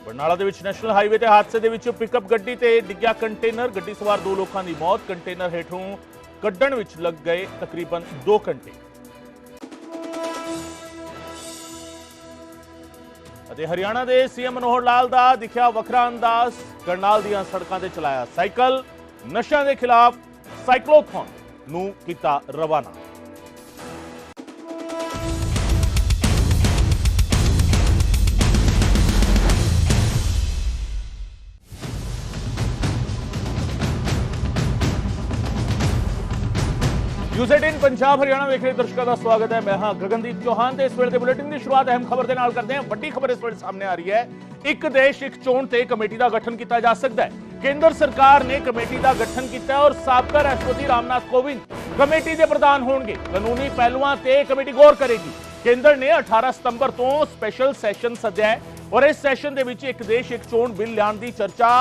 ਬਰਨਾਲਾ ਦੇ ਵਿੱਚ national highway ਤੇ ਹਾਦਸੇ ਦੇ ਵਿੱਚ ਪਿਕਅਪ ਗੱਡੀ ਤੇ ਡਿੱਗਿਆ ਕੰਟੇਨਰ। ਗੱਡੀ ਸਵਾਰ 2 ਲੋਕਾਂ ਦੀ ਮੌਤ। ਕੰਟੇਨਰ ਹੇਠੋਂ ਕੱਢਣ ਵਿੱਚ ਲੱਗ ਗਏ ਤਕਰੀਬਨ 2 ਘੰਟੇ। ਅਤੇ ਹਰਿਆਣਾ ਦੇ ਸੀਐਮ ਮਨੋਹਰ ਲਾਲ ਦਾ ਦਿਖਿਆ ਵੱਖਰਾ ਅੰਦਾਜ਼। ਕਰਨਾਲ ਦੀਆਂ ਸੜਕਾਂ ਤੇ ਚਲਾਇਆ ਸਾਈਕਲ। ਨਸ਼ਿਆਂ ਦੇ ਖਿਲਾਫ ਸਾਈਕਲੋਥੌਨ ਨੂੰ ਕੀਤਾ ਰਵਾਨਾ। न्यूज़18 पंजाब हरियाणा देख रहे दर्शकों का स्वागत है। मैं हां गगनदीप चौहान। इस वेले बुलेटिन की शुरुआत अहम खबर के नाल करते हैं। वड्डी खबर इस वेले सामने आ रही है। एक देश एक चोण ते कमेटी का गठन किया जा सकता है। केंद्र सरकार ने कमेटी का गठन किया और साबका राष्ट्रपति रामनाथ कोविंद कमेटी के प्रधान होंगे। कानूनी पहलुओं ते कमेटी गौर करेगी। केंद्र ने 18 सितंबर तो स्पेशल सैशन सद्या है और इस सैशन के विच एक देश एक चोण बिल लियाण की चर्चा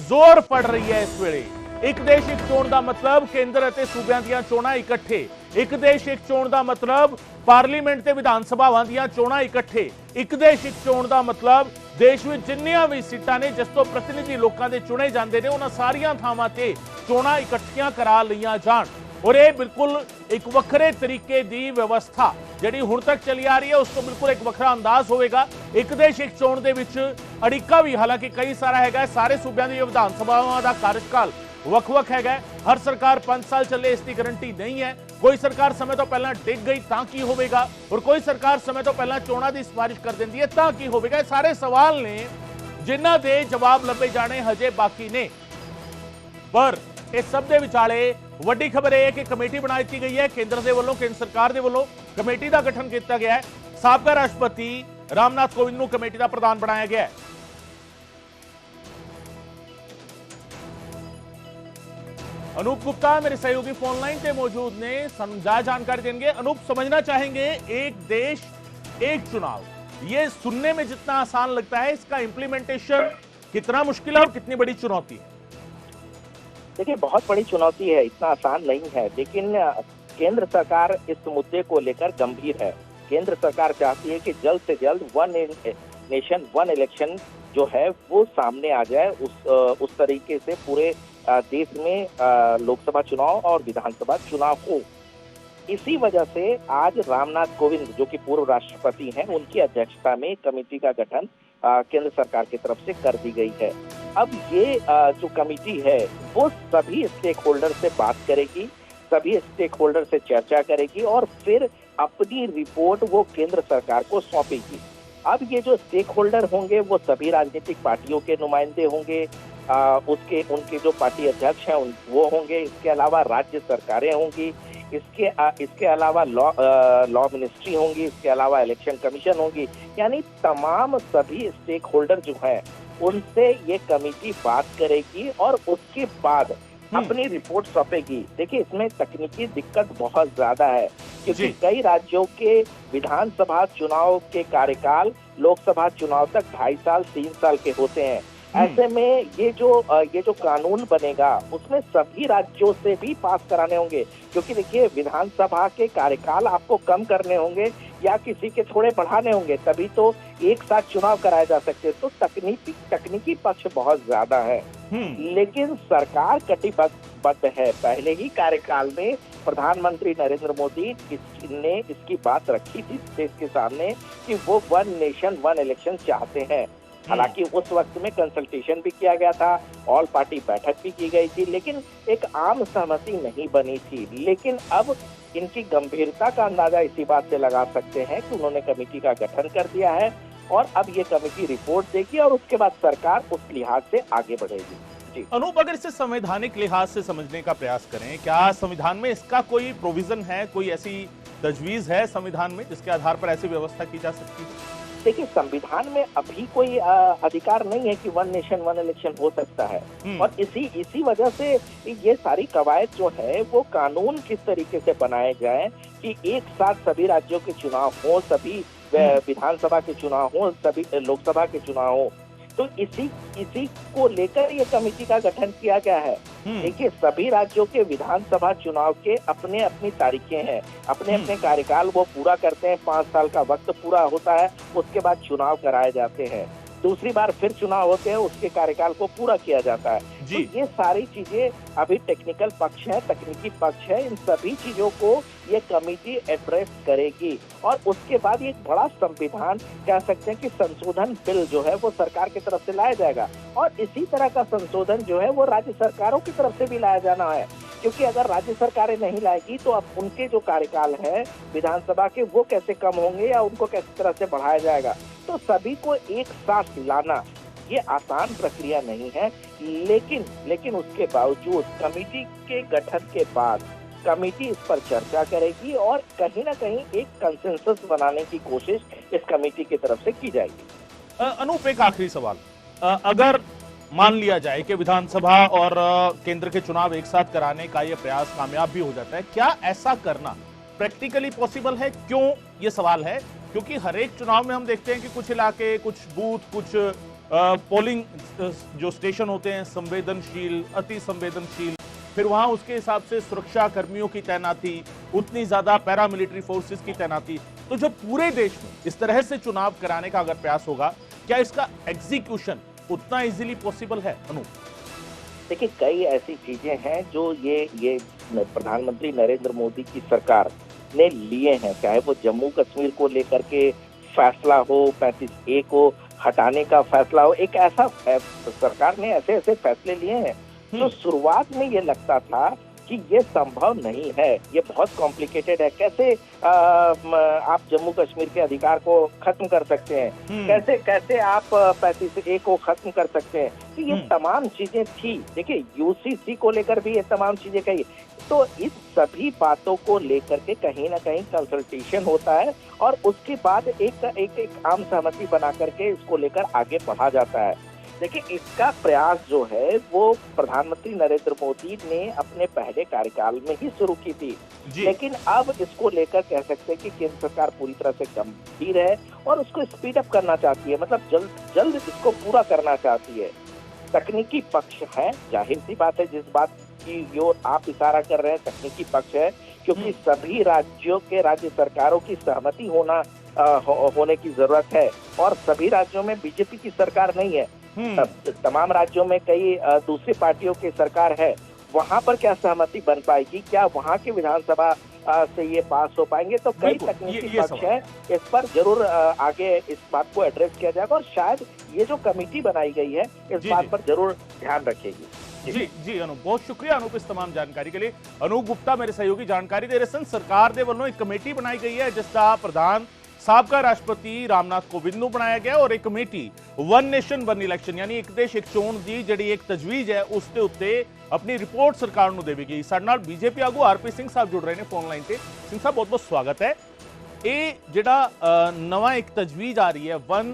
जोर फड़ रही है। इस वेले एक देश एक चोण का मतलब केंद्र और सूबे दी चोणां इकट्ठे। एक देश एक चोण का मतलब पार्लीमेंट ते विधान सभावां दी चोणां इकट्ठे। एक देश एक चोण का मतलब देश में जिन्नियां भी सीटां ने जिस तो प्रतिनिधि लोकां दे चुने जांदे ने उन्हां सारियां थावां ते चोणां इकट्ठियां करा लईआं जाण। और ये बिल्कुल एक वखरे तरीके की व्यवस्था जिहड़ी हुण तक चली आ रही है उस तो बिल्कुल एक वखरा अंदाज होगा। एक देश एक चोण दे विच अड़िका भी हालांकि कई सारा है। सारे सूबे दी विधान सभावां दा कार्यकाल वख-वख है। हर सरकार 5 साल चले इसकी गारंटी नहीं है। कोई सरकार समय तो पहला डिग गई तां की होगा और कोई सरकार समय तो पहला चोणां दी सिफारिश कर देंदी है तां की होगा। सारे सवाल ने जिन्हां दे जवाब लभे जाने हजे बाकी ने। पर इस सब दे विचाले वड्डी खबर है कि कमेटी बना दी गई है। केंद्र के वलों केंद्र सरकार के वलों कमेटी का गठन किया गया है। साबका राष्ट्रपति रामनाथ कोविंद को कमेटी का प्रधान बनाया गया है। अनूप गुप्ता मेरे सहयोगी फोन लाइन पे मौजूद ने समझा जानकारी देंगे। अनूप, समझना चाहेंगे एक देश एक चुनाव, ये सुनने में जितना आसान लगता है इसका इंप्लीमेंटेशन कितना मुश्किल है और कितनी बड़ी चुनौती है? देखिए, बहुत बड़ी चुनौती है, इतना आसान नहीं है। लेकिन केंद्र सरकार इस मुद्दे को लेकर गंभीर है। केंद्र सरकार चाहती है कि जल्द से जल्द वन नेशन वन इलेक्शन जो है वो सामने आ जाए। उस तरीके से पूरे देश में लोकसभा चुनाव और विधानसभा चुनाव हो। इसी वजह से आज रामनाथ कोविंद जो कि पूर्व राष्ट्रपति हैं, उनकी अध्यक्षता में कमेटी का गठन केंद्र सरकार की तरफ से कर दी गई है। अब ये जो कमेटी है वो सभी स्टेक होल्डर से बात करेगी, सभी स्टेक होल्डर से चर्चा करेगी और फिर अपनी रिपोर्ट वो केंद्र सरकार को सौंपेगी। अब ये जो स्टेक होल्डर होंगे वो सभी राजनीतिक पार्टियों के नुमाइंदे होंगे। उनके जो पार्टी अध्यक्ष हैं वो होंगे। इसके अलावा राज्य सरकारें होंगी। इसके अलावा लॉ मिनिस्ट्री होंगी। इसके अलावा इलेक्शन कमीशन होगी। यानी तमाम सभी स्टेक होल्डर जो हैं उनसे ये कमेटी बात करेगी और उसके बाद अपनी रिपोर्ट सौंपेगी। देखिए, इसमें तकनीकी दिक्कत बहुत ज्यादा है क्योंकि कई राज्यों के विधानसभा चुनाव के कार्यकाल लोकसभा चुनाव तक 2.5 साल 3 साल के होते हैं। ऐसे में ये जो कानून बनेगा उसमें सभी राज्यों से भी पास कराने होंगे क्योंकि देखिए, विधानसभा के कार्यकाल आपको कम करने होंगे या किसी के थोड़े बढ़ाने होंगे, तभी तो एक साथ चुनाव कराए जा सकते हैं। तो तकनीकी पक्ष बहुत ज्यादा है। लेकिन सरकार कटिबद्ध है। पहले ही कार्यकाल में प्रधानमंत्री नरेंद्र मोदी ने इसकी बात रखी थी देश के सामने कि वो वन नेशन वन इलेक्शन चाहते हैं। हालांकि उस वक्त में कंसल्टेशन भी किया गया था, ऑल पार्टी बैठक भी की गई थी, लेकिन एक आम सहमति नहीं बनी थी। लेकिन अब इनकी गंभीरता का अंदाजा इसी बात से लगा सकते हैं कि उन्होंने कमेटी का गठन कर दिया है और अब ये कमेटी रिपोर्ट देगी और उसके बाद सरकार उस लिहाज से आगे बढ़ेगी। जी अनूप, अगर इसे संवैधानिक लिहाज से समझने का प्रयास करें, क्या संविधान में इसका कोई प्रोविजन है, कोई ऐसी तजवीज है संविधान में जिसके आधार पर ऐसी व्यवस्था की जा सकती है? देखिए, संविधान में अभी कोई अधिकार नहीं है कि वन नेशन वन इलेक्शन हो सकता है और इसी वजह से ये सारी कवायद जो है वो कानून किस तरीके से बनाए जाए कि एक साथ सभी राज्यों के चुनाव हो, सभी विधानसभा के चुनाव हो, सभी लोकसभा के चुनाव हो। तो इसी को लेकर ये कमेटी का गठन किया गया है। देखिए, सभी राज्यों के विधानसभा चुनाव के अपने अपनी तारीखें हैं, अपने अपने कार्यकाल वो पूरा करते हैं। 5 साल का वक्त पूरा होता है, उसके बाद चुनाव कराए जाते हैं। दूसरी बार फिर चुनाव होते हैं, उसके कार्यकाल को पूरा किया जाता है। जी। तो ये सारी चीजें अभी टेक्निकल पक्ष है, तकनीकी पक्ष है, इन सभी चीजों को ये कमेटी एड्रेस करेगी और उसके बाद एक बड़ा संविधान कह सकते हैं कि संशोधन बिल जो है वो सरकार की तरफ से लाया जाएगा और इसी तरह का संशोधन जो है वो राज्य सरकारों की तरफ से भी लाया जाना है, क्योंकि अगर राज्य सरकारें नहीं लाएगी तो अब उनके जो कार्यकाल है विधानसभा के वो कैसे कम होंगे या उनको किस तरह से बढ़ाया जाएगा। तो सभी को एक साथ लाना ये आसान प्रक्रिया नहीं है, लेकिन उसके बावजूद कमेटी के गठन के बाद कमेटी इस पर चर्चा करेगी और कहीं ना कहीं एक कंसेंसस बनाने की कोशिश इस कमेटी की तरफ से की जाएगी। अनूप, एक आखिरी सवाल, अगर मान लिया जाए कि विधानसभा और केंद्र के चुनाव एक साथ कराने का यह प्रयास कामयाब भी हो जाता है, क्या ऐसा करना प्रैक्टिकली पॉसिबल है? क्यों ये सवाल है, क्योंकि हर एक चुनाव में हम देखते हैं कि कुछ इलाके, कुछ बूथ, कुछ पोलिंग जो स्टेशन होते हैं संवेदनशील, अति संवेदनशील, फिर वहां उसके हिसाब से सुरक्षा कर्मियों की तैनाती, उतनी ज्यादा पैरामिलिट्री फोर्सेस की तैनाती। तो जब पूरे देश में इस तरह से चुनाव कराने का अगर प्रयास होगा, क्या इसका एग्जीक्यूशन उतना इजीली पॉसिबल है? अनु, देखिए, कई ऐसी चीजें हैं जो ये प्रधानमंत्री नरेंद्र मोदी की सरकार ने लिए हैं, चाहे वो जम्मू कश्मीर को लेकर के फैसला हो, 35A को हटाने का फैसला हो, एक ऐसा सरकार ने ऐसे फैसले लिए हैं तो शुरुआत में ये लगता था कि ये संभव नहीं है, ये बहुत कॉम्प्लिकेटेड है, कैसे आप जम्मू कश्मीर के अधिकार को खत्म कर सकते हैं, कैसे आप 35A को खत्म कर सकते हैं। तो ये तमाम चीजें थी। देखिए, UCC को लेकर भी ये तमाम चीजें कही, तो इस सभी बातों को लेकर के कहीं ना कहीं कंसल्टेशन होता है और उसके बाद एक आम सहमति बना करके इसको लेकर आगे बढ़ा जाता है। देखिए, इसका प्रयास जो है वो प्रधानमंत्री नरेंद्र मोदी ने अपने पहले कार्यकाल में ही शुरू की थी, लेकिन अब इसको लेकर कह सकते हैं कि केंद्र सरकार पूरी तरह से गंभीर है और उसको स्पीड अप करना चाहती है, मतलब जल्द इसको पूरा करना चाहती है। तकनीकी पक्ष है, जाहिर सी बात है, जिस बात की जो आप इशारा कर रहे हैं तकनीकी पक्ष है, क्योंकि सभी राज्यों के राज्य सरकारों की सहमति होने की जरूरत है और सभी राज्यों में बीजेपी की सरकार नहीं है, तमाम राज्यों में कई दूसरी पार्टियों की सरकार है। वहां पर क्या सहमति बन पाएगी, क्या वहां की विधानसभा से ये पास हो पाएंगे? तो कई तकनीकी पक्ष है, इस पर जरूर आगे इस बात को एड्रेस किया जाएगा और शायद ये जो कमेटी बनाई गई है इस बात पर जरूर ध्यान रखेगी। जी अनूप, बहुत शुक्रिया अनूप इस तमाम जानकारी के लिए। अनूप गुप्ता मेरे सहयोगी जानकारी दे रहे सन। सरकार दे वालों एक कमेटी बनाई गई है जिसका प्रधान साबका राष्ट्रपति रामनाथ कोविंद ਨੂੰ ਬਣਾਇਆ ਗਿਆ और एक committee one nation one election यानी एक देश एक चोण ਦੀ ਜਿਹੜੀ एक तजवीज है ਉਸ ਦੇ ਉੱਤੇ अपनी रिपोर्ट सरकार ਨੂੰ ਦੇਵੇਗੀ। ਸਾਡੇ ਨਾਲ बीजेपी ਆਗੂ आरपी सिंह साहब जुड़ रहे हैं फोन लाइन ਤੇ। सिंह साहब बहुत बहुत स्वागत है। ਇਹ ਜਿਹੜਾ ਨਵਾਂ एक तजवीज आ रही है वन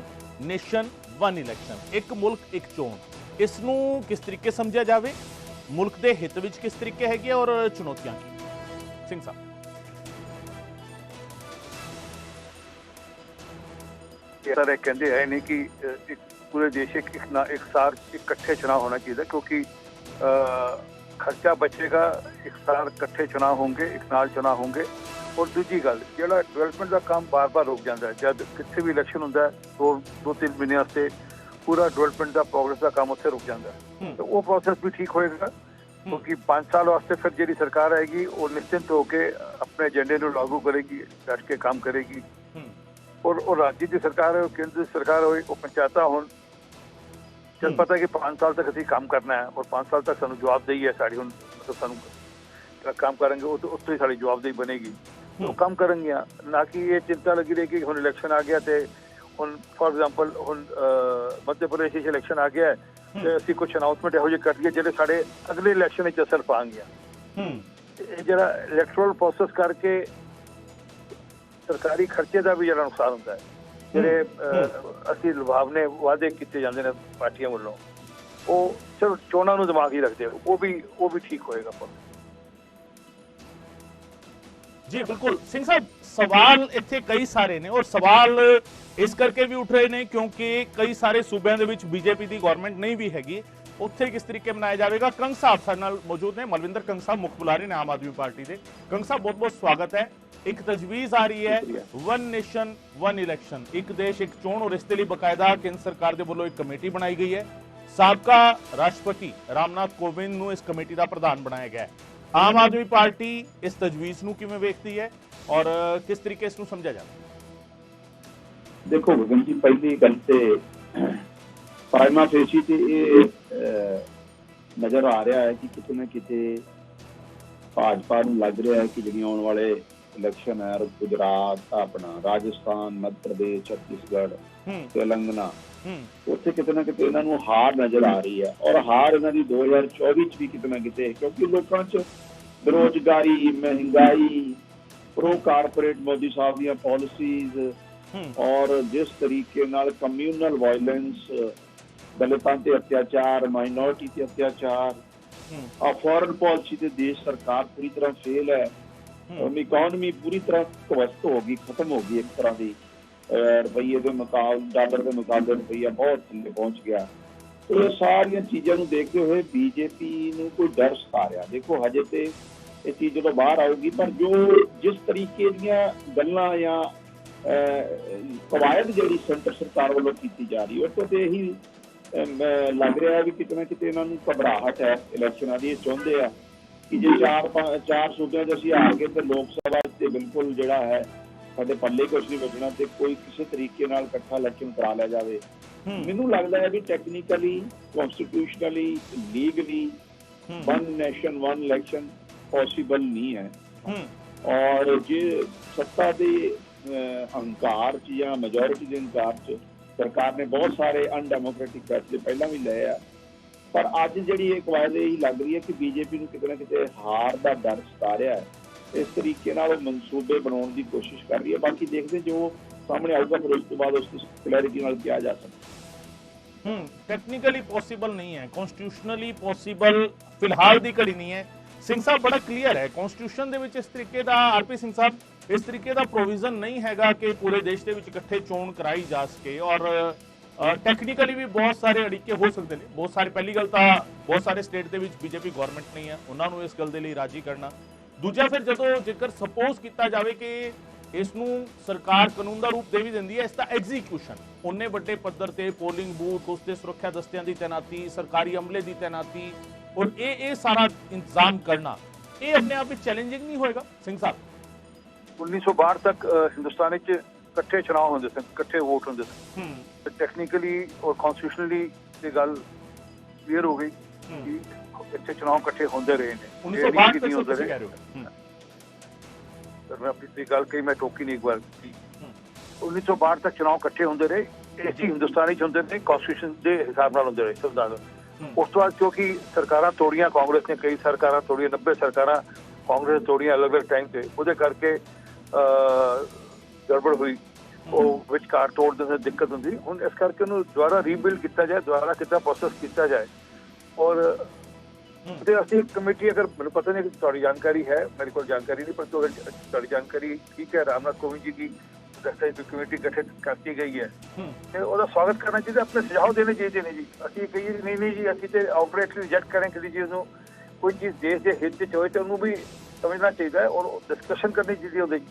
नेशन वन इलेक्शन, एक मुल्क एक चोण, ਇਸ ਨੂੰ किस तरीके समझा जाए, मुल्क के हित ਵਿੱਚ किस तरीके हैगी और चुनौतियां की? सिंह साहब सर कहते है नहीं कि पूरे देश एक सार इकट्ठे चुनाव होना चाहिए, क्योंकि खर्चा बचेगा, एक सार इकट्ठे चुनाव होंगे, एक नाल चुनाव होंगे। और दूजी गल जो डिवेलपमेंट का काम बार बार रुक जाता है, जब कितने भी इलेक्शन होंगे दो तीन महीने वास्ते पूरा डिवेलपमेंट का प्रोग्रेस का काम उत्थे रुक जाता है, तो वो प्रोसेस भी ठीक होएगा, क्योंकि 5 साल वास्ते फिर जी सरकार आएगी वो निश्चिंत होकर अपने एजेंडे को लागू करेगी, डट के काम करेगी। और राज्य की सरकार है, केंद्र सरकार हो, पंचायत हो, चल पता है कि 5 साल तक अभी काम करना है और 5 साल तक सानू जवाबदेही है साड़ी, हुण मतलब सानू काम करेंगे उस तो साड़ी जवाबदेही बनेगी, तो काम करेंगे, ना कि ये चिंता लगी रहेगी कि हुण इलेक्शन आ गया तो हुण फॉर एग्जाम्पल हुण मध्य प्रदेश इलेक्शन आ गया है तो असीं कुछ अनाउंसमेंट इहो जिहे कर दिए जिहड़े साडे अगले इलेक्शन विच असर पाएंगे। जिहड़ा इलैक्टोरल प्रोसेस करके सरकारी खर्चे का भी जरा नुकसान होता है, जिहड़े असीं लुभावने वादे किए जाते हैं पार्टियां वालों, वो चलो चोणां नूं दिमाग ही रखते हो, वो भी ठीक होएगा। जी बिल्कुल सिंह साहब, सवाल इत्थे कई सारे ने और सवाल इस करके भी उठ रहे हैं क्योंकि कई सारे सूबे दे विच बीजेपी की गवर्नमेंट नहीं भी हैगी, उत्थे किस तरीके मनाया जाएगा। कंग साहब साडे नाल मौजूद ने, मलविंदर कंग साहब मुख बुलारे ने आम आदमी पार्टी के। कंग साहब बहुत बहुत स्वागत है। ਇੱਕ ਤਜਵੀਜ਼ ਆ ਰਹੀ ਹੈ ਵਨ ਨੇਸ਼ਨ ਵਨ ਇਲੈਕਸ਼ਨ, ਇੱਕ ਦੇਸ਼ ਇੱਕ ਚੋਣ, ਔਰ ਇਸ ਦੇ ਲਈ ਬਕਾਇਦਾ ਕੇਂਦਰ ਸਰਕਾਰ ਦੇ ਵੱਲੋਂ ਇੱਕ ਕਮੇਟੀ ਬਣਾਈ ਗਈ ਹੈ। ਸਾਬਕਾ ਰਾਸ਼ਟਰਪਤੀ ਰਾਮਨਾਥ ਕੋविंद ਨੂੰ ਇਸ ਕਮੇਟੀ ਦਾ ਪ੍ਰਧਾਨ ਬਣਾਇਆ ਗਿਆ ਹੈ। ਆਮ ਆਦਮੀ ਪਾਰਟੀ ਇਸ ਤਜਵੀਜ਼ ਨੂੰ ਕਿਵੇਂ ਵੇਖਦੀ ਹੈ ਔਰ ਕਿਸ ਤਰੀਕੇ ਇਸ ਨੂੰ ਸਮਝਿਆ ਜਾਂਦਾ? ਦੇਖੋ ਗਗਨ ਜੀ, ਪਹਿਲੀ ਗੱਲ ਤੇ ਪ੍ਰਾਈਮਾ ਫੇਸੀ ਤੇ ਇਹ ਨਜ਼ਰ ਆ ਰਿਹਾ ਹੈ ਕਿ ਕਿਤੇ ਨਾ ਕਿਤੇ ਭਾਜਪਾ ਨੂੰ ਲੱਗ ਰਿਹਾ ਹੈ ਕਿ ਜਿਹੜੀ ਆਉਣ ਵਾਲੇ ਇਲੈਕਸ਼ਨ ਹੈ ਗੁਜਰਾਤ, ਆਪਣਾ ਰਾਜਸਥਾਨ, ਮੱਧ ਪ੍ਰਦੇਸ਼, ਛੱਤੀਸਗੜ੍ਹ, ਤੇਲੰਗਾਨਾ, ਉੱਥੇ ਕਿਤੇ ਨਾ ਕਿਤੇ ਇਹਨਾਂ ਨੂੰ ਹਾਰ ਨਜ਼ਰ ਆ ਰਹੀ ਹੈ। ਔਰ ਹਾਰ ਇਹਨਾਂ ਦੀ 2024 ਚ ਵੀ ਕਿਤੇ ਨਾ ਕਿਤੇ, ਕਿਉਂਕਿ ਲੋਕਾਂ ਚ ਬੇਰੁਜ਼ਗਾਰੀ, ਮਹਿੰਗਾਈ, ਪ੍ਰੋ ਕਾਰਪੋਰੇਟ ਮੋਦੀ ਸਾਹਿਬ ਦੀਆਂ ਪਾਲਿਸੀਜ਼ ਔਰ ਜਿਸ ਤਰੀਕੇ ਨਾਲ ਕਮਿਊਨਲ ਵਾਇਲੈਂਸ, ਦਲਿਤਾਂ ਤੇ ਅਤਿਆਚਾਰ, ਮਾਈਨੋਰਿਟੀ ਤੇ ਅਤਿਆਚਾਰ, ਫॉरेन पॉलिसी ਤੇ ਦੇਸ਼ ਸਰਕਾਰ ਪੂਰੀ ਤਰ੍ਹਾਂ ਫੇਲ ਹੈ। ਇਕਨੋਮੀ ਪੂਰੀ ਤਰ੍ਹਾਂ ਕਵਸਤ ਹੋ ਗਈ, ਖਤਮ ਹੋ ਗਈ ਇੱਕ ਤਰ੍ਹਾਂ ਦੀ। ਰੁਪਈਏ ਦੇ ਮੁਕਾਬਲੇ, ਡਾਲਰ ਦੇ ਮੁਕਾਬਲੇ ਰੁਪਈਆ ਬਹੁਤ ਥੱਲੇ ਪਹੁੰਚ ਗਿਆ। ਇਹ ਸਾਰੀਆਂ ਚੀਜ਼ਾਂ ਨੂੰ ਦੇਖਦੇ ਹੋਏ ਬੀਜੇਪੀ ਨੂੰ ਕੋਈ ਡਰ ਸਤਾ ਰਿਹਾ। ਦੇਖੋ ਹਜੇ ਤੇ ਇਹ ਚੀਜ਼ ਜਦੋਂ ਬਾਹਰ ਆਊਗੀ, ਪਰ ਜਿਸ ਤਰੀਕੇ ਦੀਆਂ ਗੱਲਾਂ ਜਾਂ ਕਵਾਇਦ ਜਿਹੜੀ ਸੈਂਟਰ ਸਰਕਾਰ ਵੱਲੋਂ ਕੀਤੀ ਜਾ ਰਹੀ ਹੈ, ਉਹ ਤੇ ਇਹੀ ਲੱਗ ਰਿਹਾ ਵੀ ਕਿਤੇ ਨਾ ਕਿਤੇ ਇਹਨਾਂ ਨੂੰ ਘਬਰਾਹਟ ਹੈ ਇਲੈਕਸ਼ਨਾਂ ਦੀ। ਇਹ ਚਾਹੁੰਦੇ ਆ ਕਿ ਜੇ ਚਾਰ ਸੂਬਿਆਂ 'ਚ ਅਸੀਂ ਹਾਰ ਗਏ ਤੇ ਲੋਕ ਸਭਾ ਤੇ ਬਿਲਕੁਲ ਜਿਹੜਾ ਹੈ ਸਾਡੇ ਪੱਲੇ ਕੁਛ ਨਹੀਂ ਬਚਣਾ, ਤੇ ਕੋਈ ਕਿਸੇ ਤਰੀਕੇ ਨਾਲ ਇਕੱਠਾ ਇਲੈਕਸ਼ਨ ਕਰਾ ਲਿਆ ਜਾਵੇ। ਮੈਨੂੰ ਲੱਗਦਾ ਹੈ ਵੀ technically, constitutionally, legally one nation one election possible ਨਹੀਂ ਹੈ। ਔਰ ਜੇ ਸੱਤਾ ਦੇ ਹੰਕਾਰ 'ਚ ਜਾਂ ਮੈਜੋਰਿਟੀ ਦੇ ਹੰਕਾਰ 'ਚ ਸਰਕਾਰ ਨੇ ਬਹੁਤ ਸਾਰੇ ਅਨਡੈਮੋਕ੍ਰੈਟਿਕ ਫੈਸਲੇ ਪਹਿਲਾਂ ਵੀ ਲਏ ਆ, ਪਰ ਅੱਜ ਜਿਹੜੀ ਇਹ ਕਵਾਇਦ ਇਹੀ ਲੱਗ ਰਹੀ ਹੈ ਕਿ ਬੀਜੇਪੀ ਨੂੰ ਕਿਤੇ ਨਾ ਕਿਤੇ ਹਾਰ ਦਾ ਡਰ ਸਤਾ ਰਿਹਾ ਹੈ। ਇਸ ਤਰੀਕੇ ਨਾਲ ਉਹ ਮਨਸੂਬੇ ਬਣਾਉਣ ਦੀ ਕੋਸ਼ਿਸ਼ ਕਰ ਰਹੀ ਹੈ। ਬਾਕੀ ਦੇਖਦੇ ਜੋ ਸਾਹਮਣੇ ਆਊਗਾ, ਫਿਰ ਉਸ ਤੋਂ ਬਾਅਦ ਉਸ ਦੀ ਕਲੈਰਿਟੀ ਨਾਲ ਕਿਹਾ ਜਾ ਸਕਦਾ। ਟੈਕਨੀਕਲੀ ਪੋਸੀਬਲ ਨਹੀਂ ਹੈ, ਕਨਸਟੀਟਿਊਸ਼ਨਲੀ ਪੋਸੀਬਲ ਫਿਲਹਾਲ ਦੀ ਘੜੀ ਨਹੀਂ ਹੈ। ਸਿੰਘ ਸਾਹਿਬ ਬੜਾ ਕਲੀਅਰ ਹੈ, ਕਨਸਟੀਟਿਊਸ਼ਨ ਦੇ ਵਿੱਚ ਇਸ ਤਰੀਕੇ ਦਾ, ਆਰਪੀ ਸਿੰਘ ਸਾਹਿਬ, ਇਸ ਤਰੀਕੇ ਦਾ ਪ੍ਰੋਵੀਜ਼ਨ ਨਹੀਂ ਹੈਗਾ ਕਿ ਪੂਰੇ ਦੇਸ਼ ਦੇ ਵਿੱਚ ਇਕੱਠੇ ਚੋਣ ਕਰਾਈ ਜਾ ਸਕੇ। ਔਰ ਟੈਕਨੀਕਲੀ ਵੀ ਬਹੁਤ ਸਾਰੇ ਅੜਿੱਕੇ ਹੋ ਸਕਦੇ ਨੇ। ਬਹੁਤ ਸਾਰੇ, ਪਹਿਲੀ ਗੱਲ ਤਾਂ ਬਹੁਤ ਸਾਰੇ ਸਟੇਟ ਦੇ ਵਿੱਚ ਬੀਜੇਪੀ ਗਵਰਨਮੈਂਟ ਨਹੀਂ ਹੈ, ਉਹਨਾਂ ਨੂੰ ਇਸ ਗੱਲ ਦੇ ਲਈ ਰਾਜੀ ਕਰਨਾ। ਦੂਜਾ, ਫਿਰ ਜਦੋਂ ਜੇਕਰ ਸਪੋਜ਼ ਕੀਤਾ ਜਾਵੇ ਕਿ ਇਸ ਨੂੰ ਸਰਕਾਰ ਕਾਨੂੰਨ ਦਾ ਰੂਪ ਦੇ ਵੀ ਦਿੰਦੀ ਹੈ, ਇਸ ਦਾ ਐਗਜ਼ੀਕਿਊਸ਼ਨ ਉਹਨੇ ਵੱਡੇ ਪੱਧਰ ਤੇ ਪੋਲਿੰਗ ਬੂਥ, ਉਸ ਤੇ ਸੁਰੱਖਿਆ ਦਸਤਿਆਂ ਦੀ ਤੈਨਾਤੀ, ਸਰਕਾਰੀ ਅਮਲੇ ਦੀ ਤੈਨਾਤੀ, ਔਰ ਇਹ ਸਾਰਾ ਇੰਤਜ਼ਾਮ ਕਰਨਾ, ਇਹ ਆਪਣੇ ਆਪ ਵਿੱਚ ਚੈਲੰਜਿੰਗ ਨਹੀਂ ਹੋਏਗਾ ਸਿੰਘ ਸਾਹਿਬ? 1962 ਤੱਕ ਹਿੰਦੁਸਤਾਨ ਵਿੱਚ ਇਕੱਠੇ ਚੁਣਾਵ ਹੁੰਦੇ ਸਨ, ਇਕੱਠੇ ਵੋਟ ਹੁੰਦੇ ਸਨ। ਤੇ ਟੈਕਨੀਕਲੀ ਔਰ ਕਨਸਟੀਟਿਊਸ਼ਨਲੀ ਇਹ ਗੱਲ ਕਲੀਅਰ ਹੋ ਗਈ ਕਿ ਇੱਥੇ ਚੁਣਾਵ ਇਕੱਠੇ ਹੁੰਦੇ ਰਹੇ ਨੇ। 1962 ਤੱਕ ਤੁਸੀਂ ਕਹਿ ਰਹੇ ਹੋ? ਮੈਂ ਆਪਣੀ ਗੱਲ ਕਹੀ, ਮੈਂ ਟੋਕੀ ਨਹੀਂ ਇੱਕ ਵਾਰ। 1962 ਤੱਕ ਚੁਣਾਵ ਇਕੱਠੇ ਹੁੰਦੇ ਰਹੇ, ਇਸੇ ਹਿੰਦੁਸਤਾਨ ਵਿੱਚ ਹੁੰਦੇ ਨੇ, ਕਨਸਟੀਟਿਊਸ਼ਨ ਦੇ ਹਿਸਾਬ ਨਾਲ ਹੁੰਦੇ ਰਹੇ, ਸੰਵਿਧਾਨ। ਉਸ ਤੋਂ ਬਾਅਦ ਕਿਉਂਕਿ ਸਰਕਾਰਾਂ ਤੋੜੀਆਂ ਕਾਂਗਰਸ ਨੇ, ਕਈ ਸਰਕਾਰਾਂ ਤੋੜੀਆਂ, 90 ਸਰਕਾਰਾਂ ਕਾਂਗਰਸ ਨੇ ਤੋੜੀਆਂ ਅਲੱਗ-ਅਲੱਗ ਟਾਈਮ ਤੇ, ਉਹਦੇ ਕਰਕੇ ਗੜਬੜ ਹੋਈ, ਉਹ ਵਿਚਕਾਰ ਤੋੜ ਦਿੰਦੇ, ਦਿੱਕਤ ਹੁੰਦੀ। ਹੁਣ ਇਸ ਕਰਕੇ ਉਹਨੂੰ ਦੁਬਾਰਾ ਰੀਬਿਲਡ ਕੀਤਾ ਜਾਏ, ਦੁਬਾਰਾ ਕਿੱਦਾਂ ਪ੍ਰੋਸੈਸ ਕੀਤਾ ਜਾਏ। ਔਰ ਤੇ ਅਸੀਂ ਕਮੇਟੀ, ਅਗਰ ਮੈਨੂੰ ਪਤਾ ਨਹੀਂ ਤੁਹਾਡੀ ਜਾਣਕਾਰੀ ਹੈ, ਮੇਰੇ ਕੋਲ ਜਾਣਕਾਰੀ ਨਹੀਂ, ਪਰ ਤੁਹਾਡੀ ਜਾਣਕਾਰੀ ਠੀਕ ਹੈ, ਰਾਮਨਾਥ ਕੋविंद जी की कमेटी गठित करती गई है, ਉਹਦਾ ਸਵਾਗਤ ਕਰਨਾ ਚਾਹੀਦਾ, ਆਪਣੇ ਸੁਝਾਅ ਦੇਣੇ ਚਾਹੀਦੇ ਨੇ ਜੀ। ਅਸੀਂ ਕਹੀਏ ਨਹੀਂ ਜੀ, ਅਸੀਂ ਤੇ ਆਊਟਰਾਈਟਲੀ ਰਿਜੈਕਟ ਕरें ਕਿਸੇ ਚੀਜ਼ ਨੂੰ। ਕੋਈ ਚੀਜ਼ ਦੇਸ਼ ਦੇ ਹਿੱਤ ਵਿੱਚ ਹੋਏ ਤਾਂ ਉਹਨੂੰ ਵੀ ਸਮਝਣਾ ਚਾਹੀਦਾ ਹੈ ਔਰ ਡਿਸਕਸ਼ਨ ਕਰਨੀ ਚਾਹੀਦੀ ਉਹਦੇ 'ਚ,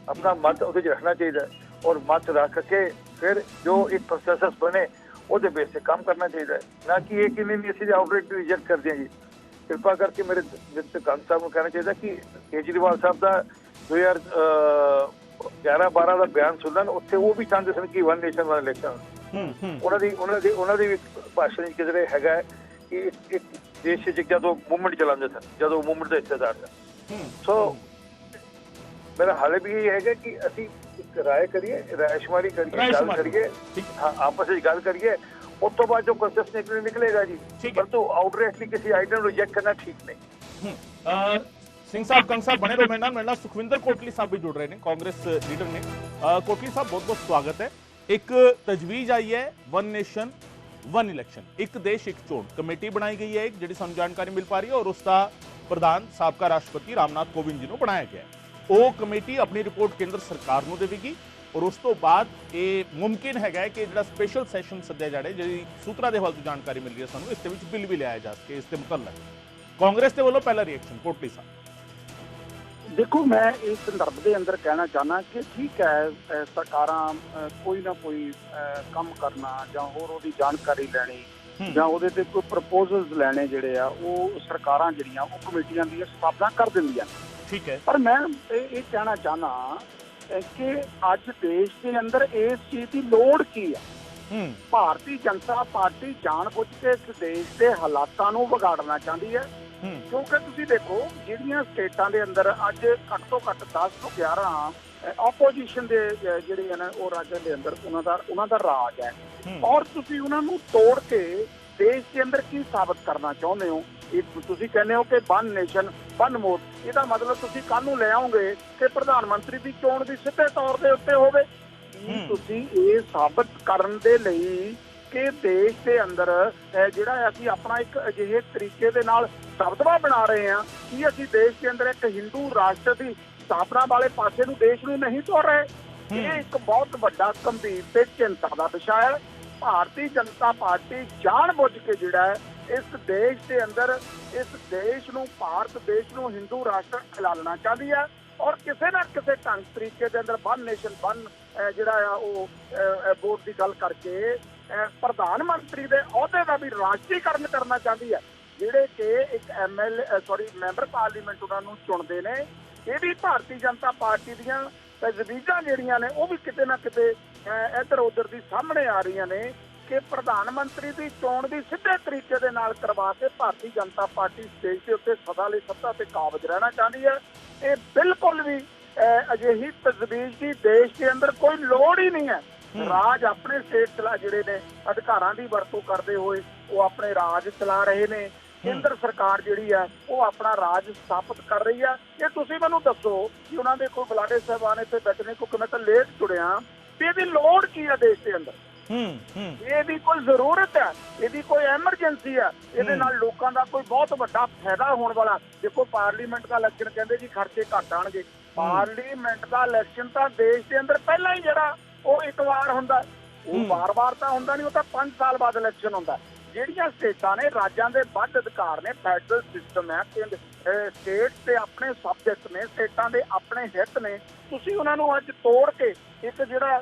ਆਪਣਾ ਮਤ ਉਹਦੇ 'ਚ ਰੱਖਣਾ ਚਾਹੀਦਾ ਹੈ ਔਰ ਮਤ ਰੱਖ ਕੇ ਫਿਰ ਜੋ ਇੱਕ ਪ੍ਰੋਸੈਸ ਬਣੇ ਉਹਦੇ ਬੇਸ ਤੇ ਕੰਮ ਕਰਨਾ ਚਾਹੀਦਾ ਹੈ, ਨਾ ਕਿ ਇਹ ਕਿ ਨਹੀਂ ਅਸੀਂ ਆਊਟਰਾਈਟਲੀ ਰਿਜੈਕਟ ਕਰਦੇ ਹਾਂ ਜੀ। ਕਿਰਪਾ ਕਰਕੇ ਮੇਰੇ ਗੰਗ ਸਾਹਿਬ ਨੂੰ ਕਹਿਣਾ ਚਾਹੀਦਾ ਕਿ ਕੇਜਰੀਵਾਲ ਸਾਹਿਬ ਦਾ 2011-12 ਦਾ ਬਿਆਨ ਸੁਣਨ, ਉੱਥੇ ਉਹ ਵੀ ਚਾਹੁੰਦੇ ਸਨ ਕਿ ਵਨ ਨੇਸ਼ਨ ਵਨ ਇਲੈਕਸ਼ਨ। ਉਹਨਾਂ ਦੀ ਭਾਸ਼ਣ ਵਿੱਚ ਕਿਧਰੇ ਹੈਗਾ ਕਿ ਇੱਕ ਦੇਸ਼ ਵਿੱਚ ਜਦੋਂ ਮੂਵਮੈਂਟ ਚਲਾਉਂਦੇ ਸਨ, ਜਦੋਂ ਮੂਵਮੈਂਟ ਦਾ ਹਿੱਸੇਦਾਰ ਸਨ। ਸੋ ਮੇਰਾ ਹਾਲੇ ਵੀ ਇਹ ਹੈਗਾ ਕਿ ਅਸੀਂ ਇੱਕ ਰਾਏ ਕਰੀਏ, ਰਾਇਸ਼ੁਮਾਰੀ ਕਰੀਏ, ਗੱਲ ਕਰੀਏ, ਆਪਸ ਵਿੱਚ ਗੱਲ ਕਰੀਏ, ਉਸ ਤੋਂ ਬਾਅਦ ਜੋ ਕੰਸੈਪਟ ਨਿਕਲੇਗਾ ਜੀ, ਪਰੰਤु ਆਊਟਰਾਈਟਲੀ ਕਿਸੇ ਆਈਟਮ ਨੂੰ ਰਿਜੈਕਟ ਕਰਨਾ ਠੀਕ ਨਹੀਂ। ਸਿੰਘ ਸਾਹਿਬ, ਕੰਗ ਸਾਹਿਬ ਬਣੇ ਰਹੋ। ਮੇਰੇ ਨਾਲ ਸੁਖਵਿੰਦਰ ਕੋਟਲੀ ਸਾਹਿਬ ਵੀ ਜੁੜ ਰਹੇ ਨੇ, ਕਾਂਗਰਸ ਲੀਡਰ ਨੇ। ਕੋਟਲੀ ਸਾਹਿਬ, ਬਹੁਤ ਬਹੁਤ ਸਵਾਗਤ ਹੈ। ਇੱਕ ਤਜਵੀਜ਼ ਆਈ ਹੈ ਵਨ ਨੇਸ਼ਨ ਵਨ ਇਲੈਕਸ਼ਨ, ਇੱਕ ਦੇਸ਼ ਇੱਕ ਚੋਣ, ਕਮੇਟੀ ਬਣਾਈ ਗਈ ਹੈ, ਜਿਹੜੀ ਸਾਨੂੰ ਜਾਣਕਾਰੀ ਮਿਲ ਪਾ ਰਹੀ ਹੈ, ਔਰ ਉਸ ਦਾ ਪ੍ਰਧਾਨ ਸਾਬਕਾ ਰਾਸ਼ਟਰਪਤੀ ਰਾਮਨਾਥ ਕੋविंद ਜੀ ਨੂੰ ਬਣਾਇਆ ਗਿਆ। ਉਹ ਕਮੇਟੀ ਆਪਣੀ ਰਿਪੋਰਟ ਕੇਂਦਰ ਸਰਕਾਰ ਨੂੰ ਦੇਵੇਗੀ ਔਰ ਉਸ ਤੋਂ ਬਾਅਦ ਇਹ ਮੁਮਕਿਨ ਹੈਗਾ ਕਿ ਜਿਹੜਾ ਸਪੈਸ਼ਲ ਸੈਸ਼ਨ ਸੱਦਿਆ ਜਾਵੇ, ਜਿਹੜੀ ਸੂਤਰਾਂ ਦੇ ਹਵਾਲੇ ਤੋਂ ਜਾਣਕਾਰੀ ਮਿਲ ਰਹੀ ਹੈ ਸਾਨੂੰ, ਇਸ ਦੇ ਵਿੱਚ ਬਿੱਲ ਵੀ ਲਿਆਇਆ ਜਾ ਸਕੇ ਇਸ ਦੇ ਮੁਤਲਕ। ਕਾਂਗਰਸ ਦੇ ਵੱਲੋਂ ਪਹਿਲਾ ਰਿਐਕਸ਼ਨ, ਕੋਟਲੀ ਸਾਹਿਬ। ਦੇਖੋ मैं इस संदर्भ के अंदर कहना चाहना कि ठीक है सरकारां कोई ना कोई काम करना ਜਾਂ ਹੋਰ ਉਹਦੀ ਜਾਣਕਾਰੀ ਲੈਣੀ ਜਾਂ ਉਹਦੇ ਤੇ ਕੋਈ ਪ੍ਰਪੋਜ਼ਲਸ ਲੈਣੇ ਜਿਹੜੇ ਆ ਉਹ ਸਰਕਾਰਾਂ ਜਿਹੜੀਆਂ ਉਹ ਕਮੇਟੀਆਂ ਦੀਆਂ ਸਥਾਪਨਾ ਕਰ ਦਿੰਦੀਆਂ। ਠੀਕ ਹੈ, ਪਰ ਮੈਂ ਇਹ ਕਹਿਣਾ ਚਾਹਨਾ ਕਿ ਅੱਜ ਦੇਸ਼ ਦੇ ਅੰਦਰ ਇਸ ਚੀਜ਼ ਦੀ ਲੋੜ ਕੀ ਹੈ। ਭਾਰਤੀ ਜਨਤਾ ਪਾਰਟੀ ਜਾਣਬੁੱਝ ਕੇ ਇਸ ਦੇਸ਼ ਦੇ ਹਾਲਾਤਾਂ ਨੂੰ ਵਿਗਾੜਨਾ ਚਾਹੁੰਦੀ ਹੈ। ਕਿਉਂਕਿ ਤੁਸੀਂ ਦੇਖੋ ਜਿਹੜੀਆਂ ਸਟੇਟਾਂ ਦੇ ਅੰਦਰ ਅੱਜ ਘੱਟ ਤੋਂ ਘੱਟ 10 ਤੋਂ 11 ਆਪੋਜੀਸ਼ਨ ਦੇ ਜਿਹੜੇ ਹਨ ਉਹ ਰਾਜਾਂ ਦੇ ਅੰਦਰ ਉਹਨਾਂ ਦਾ ਰਾਜ ਹੈ ਔਰ ਤੁਸੀਂ ਉਹਨਾਂ ਨੂੰ ਤੋੜ ਕੇ ਦੇਸ਼ ਦੇ ਅੰਦਰ ਕੀ ਸਾਬਤ ਕਰਨਾ ਚਾਹੁੰਦੇ ਹੋ। ਇਹ ਤੁਸੀਂ ਕਹਿੰਦੇ ਹੋ ਕਿ ਵਨ ਨੇਸ਼ਨ ਵਨ ਵੋਟ, ਇਹਦਾ ਮਤਲਬ ਤੁਸੀਂ ਕੱਲ ਨੂੰ ਲੈ ਆਓਗੇ ਕਿ ਪ੍ਰਧਾਨ ਮੰਤਰੀ ਦੀ ਚੋਣ ਵੀ ਸਿੱਧੇ ਤੌਰ ਦੇ ਉੱਤੇ ਹੋਵੇ। ਕੀ ਤੁਸੀਂ ਇਹ ਸਾਬਤ ਕਰਨ ਦੇ ਲਈ ਕਿ ਦੇਸ਼ ਦੇ ਅੰਦਰ ਜਿਹੜਾ ਅਸੀਂ ਆਪਣਾ ਇੱਕ ਅਜਿਹੇ ਤਰੀਕੇ ਦੇ ਨਾਲ ਦਬਦਬਾ ਬਣਾ ਰਹੇ ਹਾਂ ਕਿ ਅਸੀਂ ਦੇਸ਼ ਦੇ ਅੰਦਰ ਇੱਕ ਹਿੰਦੂ ਰਾਸ਼ਟਰ ਦੀ ਸਥਾਪਨਾ ਵਾਲੇ ਪਾਸੇ ਨੂੰ ਦੇਸ਼ ਨੂੰ ਨਹੀਂ ਤੋੜ ਰਹੇ। ਇਹ ਇੱਕ ਬਹੁਤ ਵੱਡਾ ਗੰਭੀਰ ਤੇ ਚਿੰਤਾ ਦਾ ਵਿਸ਼ਾ ਹੈ। ਭਾਰਤੀ ਜਨਤਾ ਪਾਰਟੀ ਜਾਣਬੁੱਝ ਕੇ ਜਿਹੜਾ ਹੈ ਇਸ ਦੇਸ਼ ਦੇ ਅੰਦਰ ਇਸ ਦੇਸ਼ ਨੂੰ ਭਾਰਤ ਦੇਸ਼ ਨੂੰ ਹਿੰਦੂ ਰਾਸ਼ਟਰ ਐਲਾਨਣਾ ਚਾਹੁੰਦੀ ਹੈ ਔਰ ਕਿਸੇ ਨਾ ਕਿਸੇ ਢੰਗ ਤਰੀਕੇ ਦੇ ਅੰਦਰ ਵਨ ਨੇਸ਼ਨ ਵਨ ਜਿਹੜਾ ਆ ਉਹ ਵੋਟ ਦੀ ਗੱਲ ਕਰਕੇ ਪ੍ਰਧਾਨ ਮੰਤਰੀ ਦੇ ਅਹੁਦੇ ਦਾ ਵੀ ਰਾਸ਼ਟਰੀਕਰਨ ਕਰਨਾ ਚਾਹੁੰਦੀ ਹੈ। ਜਿਹੜੇ ਕਿ ਇੱਕ ਮੈਂਬਰ ਪਾਰਲੀਮੈਂਟ ਉਹਨਾਂ ਨੂੰ ਚੁਣਦੇ ਨੇ, ਇਹ ਵੀ ਭਾਰਤੀ ਜਨਤਾ ਪਾਰਟੀ ਦੀਆਂ ਤਜਵੀਜ਼ਾਂ ਜਿਹੜੀਆਂ ਨੇ ਉਹ ਵੀ ਕਿਤੇ ਨਾ ਕਿਤੇ ਇੱਧਰ ਉੱਧਰ ਦੀ ਸਾਹਮਣੇ ਆ ਰਹੀਆਂ ਨੇ ਕਿ ਪ੍ਰਧਾਨ ਮੰਤਰੀ ਦੀ ਚੋਣ ਵੀ ਸਿੱਧੇ ਤਰੀਕੇ ਦੇ ਨਾਲ ਕਰਵਾ ਕੇ ਭਾਰਤੀ ਜਨਤਾ ਪਾਰਟੀ ਦੇਸ਼ ਦੇ ਉੱਤੇ ਸਦਾ ਲਈ ਸੱਤਾ ਤੇ ਕਾਬਜ਼ ਰਹਿਣਾ ਚਾਹੁੰਦੀ ਹੈ। ਇਹ ਬਿਲਕੁਲ ਵੀ ਅਜਿਹੀ ਤਜਵੀਜ਼ ਦੀ ਦੇਸ਼ ਦੇ ਅੰਦਰ ਕੋਈ ਲੋੜ ਹੀ ਨਹੀਂ ਹੈ। ਰਾਜ ਆਪਣੇ ਸਟੇਟ ਚਲਾ ਜਿਹੜੇ ਨੇ ਅਧਿਕਾਰਾਂ ਦੀ ਵਰਤੋਂ ਕਰਦੇ ਹੋਏ ਉਹ ਆਪਣੇ ਰਾਜ ਚਲਾ ਰਹੇ ਨੇ। ਕੇਂਦਰ ਸਰਕਾਰ ਜਿਹੜੀ ਹੈ ਉਹ ਆਪਣਾ ਰਾਜ ਸਥਾਪਿਤ ਕਰ ਰਹੀ ਹੈ। ਇਹ ਤੁਸੀਂ ਮੈਨੂੰ ਦੱਸੋ ਕਿ ਉਹਨਾਂ ਦੇ ਕੋਈ ਬੁਲਾਰੇ ਸਾਹਿਬਾਨ ਇੱਥੇ ਬੈਠਣੇ ਕਿਉਂਕਿ ਮੈਂ ਤਾਂ ਲੇਟ ਜੁੜਿਆ ਤੇ ਇਹਦੀ ਲੋੜ ਕੀ ਹੈ ਦੇਸ਼ ਦੇ ਅੰਦਰ। ਇਹਦੀ ਕੋਈ ਜ਼ਰੂਰਤ ਹੈ, ਇਹਦੀ ਕੋਈ ਐਮਰਜੈਂਸੀ ਹੈ, ਇਹਦੇ ਨਾਲ ਲੋਕਾਂ ਦਾ ਕੋਈ ਬਹੁਤ ਵੱਡਾ ਫਾਇਦਾ ਹੋਣ ਵਾਲਾ। ਦੇਖੋ ਪਾਰਲੀਮੈਂਟ ਦਾ ਇਲੈਕਸ਼ਨ ਕਹਿੰਦੇ ਜੀ ਖਰਚੇ ਘੱਟ ਆਣਗੇ। ਪਾਰਲੀਮੈਂਟ ਦਾ ਇਲੈਕਸ਼ਨ ਤਾਂ ਦੇਸ਼ ਦੇ ਅੰਦਰ ਪਹਿਲਾਂ ਹੀ ਜਿਹੜਾ ਉਹ ਇੱਕ ਵਾਰ ਹੁੰਦਾ, ਉਹ ਵਾਰ-ਵਾਰ ਤਾਂ ਹੁੰਦਾ ਨਹੀਂ, ਉਹ ਤਾਂ 5 ਸਾਲ ਬਾਅਦ ਇਲੈਕਸ਼ਨ ਹੁੰਦਾ। ਜਿਹੜੀਆਂ ਸਟੇਟਾਂ ਨੇ ਰਾਜਾਂ ਦੇ ਵੱਧ ਅਧਿਕਾਰ ਨੇ, ਫੈਡਰਲ ਸਿਸਟਮ ਹੈ, ਸਟੇਟ ਤੇ ਆਪਣੇ ਸਬਜੈਕਟ ਨੇ, ਸਟੇਟਾਂ ਦੇ ਆਪਣੇ ਹਿੱਤ ਨੇ, ਤੁਸੀਂ ਉਹਨਾਂ ਨੂੰ ਅੱਜ ਤੋੜ ਕੇ ਇੱਕ ਜਿਹੜਾ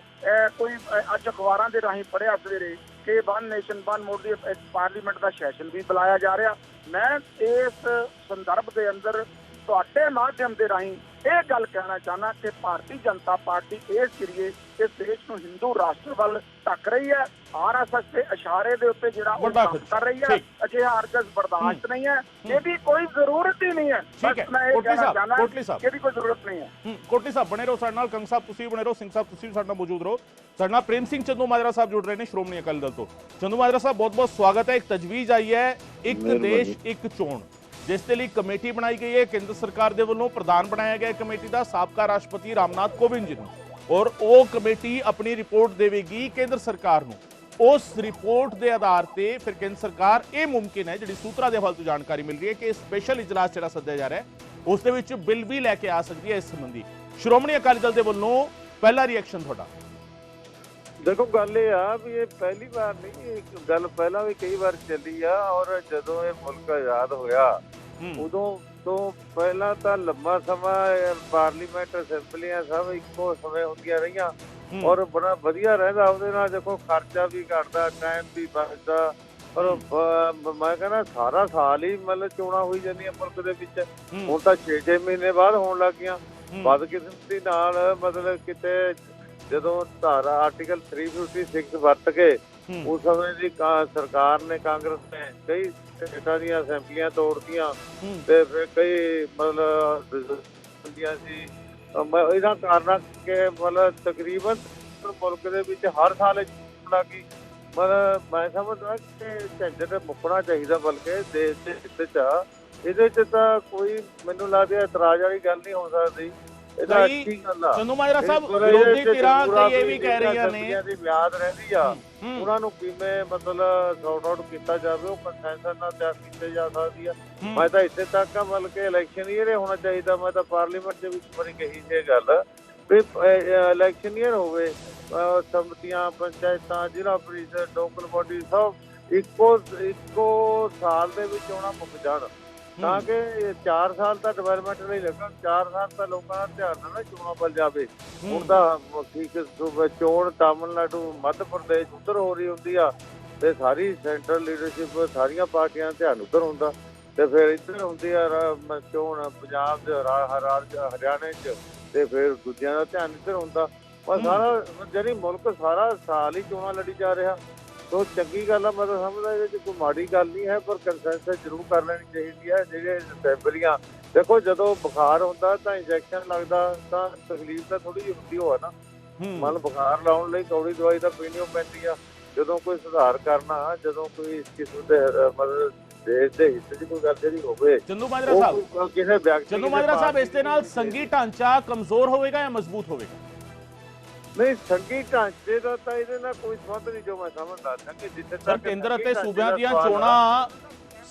ਕੋਈ ਅੱਜ ਅਖਬਾਰਾਂ ਦੇ ਰਾਹੀਂ ਪੜ੍ਹਿਆ ਸਵੇਰੇ ਕਿ ਵਨ ਨੇਸ਼ਨ ਵਨ ਵੋਟ ਦੀ ਪਾਰਲੀਮੈਂਟ ਦਾ ਸੈਸ਼ਨ ਵੀ ਬੁਲਾਇਆ ਜਾ ਰਿਹਾ। ਮੈਂ ਇਸ ਸੰਦਰਭ ਦੇ ਅੰਦਰ ਤੁਹਾਡੇ ਮਾਧਿਅਮ ਦੇ ਰਾਹੀਂ ਇਹ ਗੱਲ ਕਹਿਣਾ ਚਾਹੁੰਦਾ ਕਿ ਭਾਰਤੀ ਜਨਤਾ ਪਾਰਟੀ ਇਸ ਜ਼ਰੀਏ ਇਸ ਦੇਸ਼ ਨੂੰ ਹਿੰਦੂ ਰਾਸ਼ਟਰ ਵੱਲ ਧੱਕ ਰਹੀ ਹੈ। ਆਰਐਸਐਸ ਦੇ ਇਸ਼ਾਰੇ ਦੇ ਉੱਤੇ ਜਿਹੜਾ ਉਹ ਕੰਮ ਕਰ ਰਹੀ ਹੈ, ਅਜਿਹਾ ਹਰਗਜ਼ ਬਰਦਾਸ਼ਤ ਨਹੀਂ ਹੈ। ਇਹਦੀ ਕੋਈ ਜ਼ਰੂਰਤ ਹੀ ਨਹੀਂ ਹੈ। ਬਸ ਮੈਂ ਇਹ ਕਹਿਣਾ ਚਾਹੁੰਦਾ ਇਹਦੀ ਕੋਈ ਜ਼ਰੂਰਤ ਨਹੀਂ ਹੈ। ਕੋਟਲੀ ਸਾਹਿਬ ਬਣੇ ਰਹੋ ਸਾਡੇ ਨਾਲ, ਕੰਗ ਸਾਹਿਬ ਤੁਸੀਂ ਬਣੇ ਰਹੋ, ਸਿੰਘ ਸਾਹਿਬ ਤੁਸੀਂ ਵੀ ਸਾਡੇ ਨਾਲ ਮੌਜੂਦ ਰਹੋ। ਸਾਡੇ ਨਾਲ ਪ੍ਰੇਮ ਸਿੰਘ ਚੰਦੂਮਾਜਰਾ ਸਾਹਿਬ ਜੁੜ ਰਹੇ ਨੇ ਸ਼੍ਰੋਮਣੀ ਅਕਾਲੀ ਦਲ ਤੋਂ। ਚੰਦੂਮਾਜਰਾ ਸਾਹਿਬ ਬਹੁਤ ਬਹੁਤ ਸਵਾਗਤ ਹੈ। ਇੱਕ ਤਜਵੀਜ਼ ਆਈ ਹੈ ਇੱਕ ਦੇਸ਼ ਇੱਕ ਚੋਣ, ਜਿਸ ਦੇ ਲਈ ਕਮੇਟੀ ਬਣਾਈ ਗਈ ਹੈ ਕੇਂਦਰ ਸਰਕਾਰ ਦੇ ਵੱਲੋਂ। ਪ੍ਰਧਾਨ ਬਣਾਇਆ ਗਿਆ ਕਮੇਟੀ ਦਾ ਸਾਬਕਾ ਰਾਸ਼ਟਰਪਤੀ ਰਾਮਨਾਥ ਕੋਵਿੰਦ ਜੀ ਨੂੰ, ਔਰ ਉਹ ਕਮੇਟੀ ਆਪਣੀ ਰਿਪੋਰਟ ਦੇਵੇਗੀ ਕੇਂਦਰ ਸਰਕਾਰ ਨੂੰ। ਉਸ ਰਿਪੋਰਟ ਦੇ ਆਧਾਰ ਤੇ ਫਿਰ ਕੇਂਦਰ ਸਰਕਾਰ ਇਹ ਮੁਮਕਿਨ ਹੈ, ਜਿਹੜੀ ਸੂਤਰਾਂ ਦੇ ਹਵਾਲੇ ਤੋਂ ਜਾਣਕਾਰੀ ਮਿਲ ਰਹੀ ਹੈ ਕਿ ਸਪੈਸ਼ਲ ਇਜਲਾਸ ਜਿਹੜਾ ਸੱਦਿਆ ਜਾ ਰਿਹਾ ਹੈ ਉਸ ਦੇ ਵਿੱਚ ਬਿੱਲ ਵੀ ਲੈ ਕੇ ਆ ਸਕਦੀ ਹੈ ਇਸ ਸੰਬੰਧੀ। ਸ਼੍ਰੋਮਣੀ ਅਕਾਲੀ ਦਲ ਦੇ ਵੱਲੋਂ ਪਹਿਲਾ ਰਿਐਕਸ਼ਨ ਤੁਹਾਡਾ? ਦੇਖੋ ਗੱਲ ਇਹ ਆ ਵੀ ਇਹ ਪਹਿਲੀ ਵਾਰ ਨਹੀਂ, ਇਹ ਗੱਲ ਪਹਿਲਾਂ ਵੀ ਕਈ ਵਾਰ ਚੱਲੀ ਆ ਔਰ ਜਦੋਂ ਇਹ ਮੁਲਕ ਆਜ਼ਾਦ ਹੋਇਆ ਉਦੋਂ ਤੋਂ ਪਹਿਲਾਂ ਤਾਂ ਲੰਬਾ ਸਮਾਂ ਪਾਰਲੀਮੈਂਟ ਅਸੈਂਬਲੀਆਂ ਸਭ ਇੱਕੋ ਸਮੇਂ ਹੁੰਦੀਆਂ ਰਹੀਆਂ ਔਰ ਬੜਾ ਵਧੀਆ ਰਹਿੰਦਾ। ਉਹਦੇ ਨਾਲ ਦੇਖੋ ਖਰਚਾ ਵੀ ਘਟਦਾ, ਟਾਈਮ ਵੀ ਬਚਦਾ ਔਰ ਮੈਂ ਕਹਿੰਦਾ ਸਾਰਾ ਸਾਲ ਹੀ ਮਤਲਬ ਚੋਣਾਂ ਹੋਈ ਜਾਂਦੀਆਂ ਮੁਲਕ ਦੇ ਵਿੱਚ। ਹੁਣ ਤਾਂ 6-6 ਮਹੀਨੇ ਬਾਅਦ ਹੋਣ ਲੱਗ ਗਈਆਂ। ਬਦਕਿਸਮਤੀ ਨਾਲ ਮਤਲਬ ਕਿਤੇ ਜਦੋਂ ਧਾਰਾ ਆਰਟੀਕਲ 356 ਵਰਤ ਕੇ ਉਸ ਸਮੇਂ ਦੀ ਸਰਕਾਰ ਨੇ, ਕਾਂਗਰਸ ਨੇ ਕਈ ਸਟੇਟਾਂ ਦੀਆਂ ਅਸੈਂਬਲੀਆਂ ਤੋੜਤੀਆਂ ਤੇ ਫਿਰ ਕਈ ਮਤਲਬ ਸੀ। ਇਹਨਾਂ ਕਾਰਨਾਂ ਕਿ ਮਤਲਬ ਤਕਰੀਬਨ ਮੁਲਕ ਦੇ ਵਿੱਚ ਹਰ ਸਾਲ ਲੱਗੀ। ਮਤਲਬ ਮੈਂ ਸਮਝਦਾ ਕਿ ਝੰਜਟ ਮੁੱਕਣਾ ਚਾਹੀਦਾ, ਬਲਕਿ ਦੇਸ਼ ਦੇ ਹਿੱਤ 'ਚ ਇਹਦੇ 'ਚ ਤਾਂ ਕੋਈ ਮੈਨੂੰ ਲੱਗਦਾ ਇਤਰਾਜ਼ ਵਾਲੀ ਗੱਲ ਨਹੀਂ ਹੋ ਸਕਦੀ। ਚੰਦੂਮਾਜਰਾ ਸਾਹਿਬ ਵਿਰੋਧੀ ਧਿਰਾਂ ਕਈ ਇਹ ਵੀ ਕਹਿ ਰਹੀਆਂ ਨੇ ਦੀ ਮਿਆਦ ਰਹਿੰਦੀ ਆ, ਉਹਨਾਂ ਨੂੰ ਕਿਵੇਂ ਮਤਲਬ ਸੌਟ ਆਊਟ ਕੀਤਾ ਜਾਵੇ, ਉਹ ਕੰਸੈਂਸਸ ਨਾਲ ਤਿਆਰ ਕੀਤੇ ਜਾ ਸਕਦੀ ਆ। ਮੈਂ ਤਾਂ ਇੱਥੇ ਤੱਕ ਬਲਕਿ ਇਲੈਕਸ਼ਨ ਈਅਰ ਹੋਣਾ ਚਾਹੀਦਾ। ਮੈਂ ਤਾਂ ਪਾਰਲੀਮੈਂਟ ਦੇ ਵਿੱਚ ਬੜੀ ਕਹੀ ਸੀ ਗੱਲ ਵੀ ਇਲੈਕਸ਼ਨ ਈਅਰ ਹੋਵੇ, ਸੰਮਤੀਆਂ, ਪੰਚਾਇਤਾਂ, ਜ਼ਿਲ੍ਹਾ ਪ੍ਰੀਸ਼ਦ, ਲੋਕਲ ਬੋਡੀ ਸਭ ਇੱਕੋ ਸਾਲ ਦੇ ਵਿੱਚ ਆਉਣਾ ਮੁੱਕ ਜਾਣ। ਤਾਂ ਕਿ 4 ਸਾਲ ਤਾਂ ਡਿਵੈਲਪਮੈਂਟ ਲਈ ਲੱਗਣ, 4 ਸਾਲ ਤਾਂ ਲੋਕਾਂ ਦਾ ਧਿਆਨ ਨਾ ਚੋਣਾਂ ਵੱਲ ਜਾਵੇ। ਹੁਣ ਤਾਂ ਠੀਕ ਚੋਣ ਤਾਮਿਲਨਾਡੂ, ਮੱਧ ਪ੍ਰਦੇਸ਼ ਉੱਧਰ ਹੋ ਰਹੀ ਹੁੰਦੀ ਆ ਤੇ ਸਾਰੀ ਸੈਂਟਰਲ ਲੀਡਰਸ਼ਿਪ ਸਾਰੀਆਂ ਪਾਰਟੀਆਂ ਦਾ ਧਿਆਨ ਉੱਧਰ ਹੁੰਦਾ, ਤੇ ਫਿਰ ਇੱਧਰ ਹੁੰਦੀ ਆ ਚੋਣ ਪੰਜਾਬ ਦੇ ਹਰਿਆਣੇ 'ਚ, ਤੇ ਫਿਰ ਦੂਜਿਆਂ ਦਾ ਧਿਆਨ ਇੱਧਰ ਹੁੰਦਾ। ਪਰ ਸਾਰਾ ਜਿਹੜੀ ਮੁਲਕ ਸਾਰਾ ਸਾਲ ਹੀ ਚੋਣਾਂ ਲੜੀ ਜਾ ਰਿਹਾ, ਤੋ ਚੰਗੀ ਗੱਲ ਆ। ਮੈਂ ਤਾਂ ਸਮਝਦਾ ਇਹਦੇ 'ਚ ਕੋਈ ਮਾੜੀ ਗੱਲ ਨਹੀਂ ਹੈ, ਪਰ ਕੰਸੈਂਸਸ ਜ਼ਰੂਰ ਕਰ ਲੈਣੀ ਚਾਹੀਦੀ ਹੈ। ਜਿਹੜੇ ਸੈਂਪਲੀਆਂ ਦੇਖੋ, ਜਦੋਂ ਬੁਖਾਰ ਹੁੰਦਾ ਤਾਂ ਇੰਜੈਕਸ਼ਨ ਲੱਗਦਾ ਤਾਂ ਤਕਲੀਫ ਤਾਂ ਥੋੜੀ ਜਿਹੀ ਹੁੰਦੀ ਹੋਆ ਨਾ, ਮਨ ਬੁਖਾਰ ਲਾਉਣ ਲਈ ਕੌੜੀ ਦਵਾਈ ਤਾਂ ਪੀਣੀ ਪੈਂਦੀ ਆ। ਜਦੋਂ ਕੋਈ ਸੁਧਾਰ ਕਰਨਾ, ਜਦੋਂ ਕੋਈ ਇਸ ਕਿਸਮ ਦੇ ਮਤਲਬ ਦੇਸ਼ ਦੇ ਹਿੱਤ 'ਚ ਕੋਈ ਗੱਲ ਜਿਹੜੀ ਹੋਵੇ। ਚੰਦੂਮਾਜਰਾ ਸਾਹਿਬ, ਕਿਸੇ ਵਿਅਕਤੀ ਚੰਦੂਮਾਜਰਾ ਸਾਹਿਬ, ਇਸ ਦੇ ਨਾਲ ਸੰਘੀ ਢਾਂਚਾ ਕਮਜ਼ੋਰ ਹੋਵੇਗਾ ਜਾਂ ਮਜ਼ਬੂਤ ਹੋਵੇਗਾ? ਨਹੀਂ, ਸੰਘੀ ਢਾਂਚੇ ਦਾ ਤਾਂ ਇਹਦੇ ਨਾਲ ਕੋਈ ਸੰਬੰਧ ਨਹੀਂ, ਜੋ ਮੈਂ ਸਮਝਦਾ। ਸੰਘੀ ਜਿੱਥੇ ਤੱਕ ਕੇਂਦਰ ਅਤੇ ਸੂਬਿਆਂ ਦੀਆਂ ਚੋਣਾਂ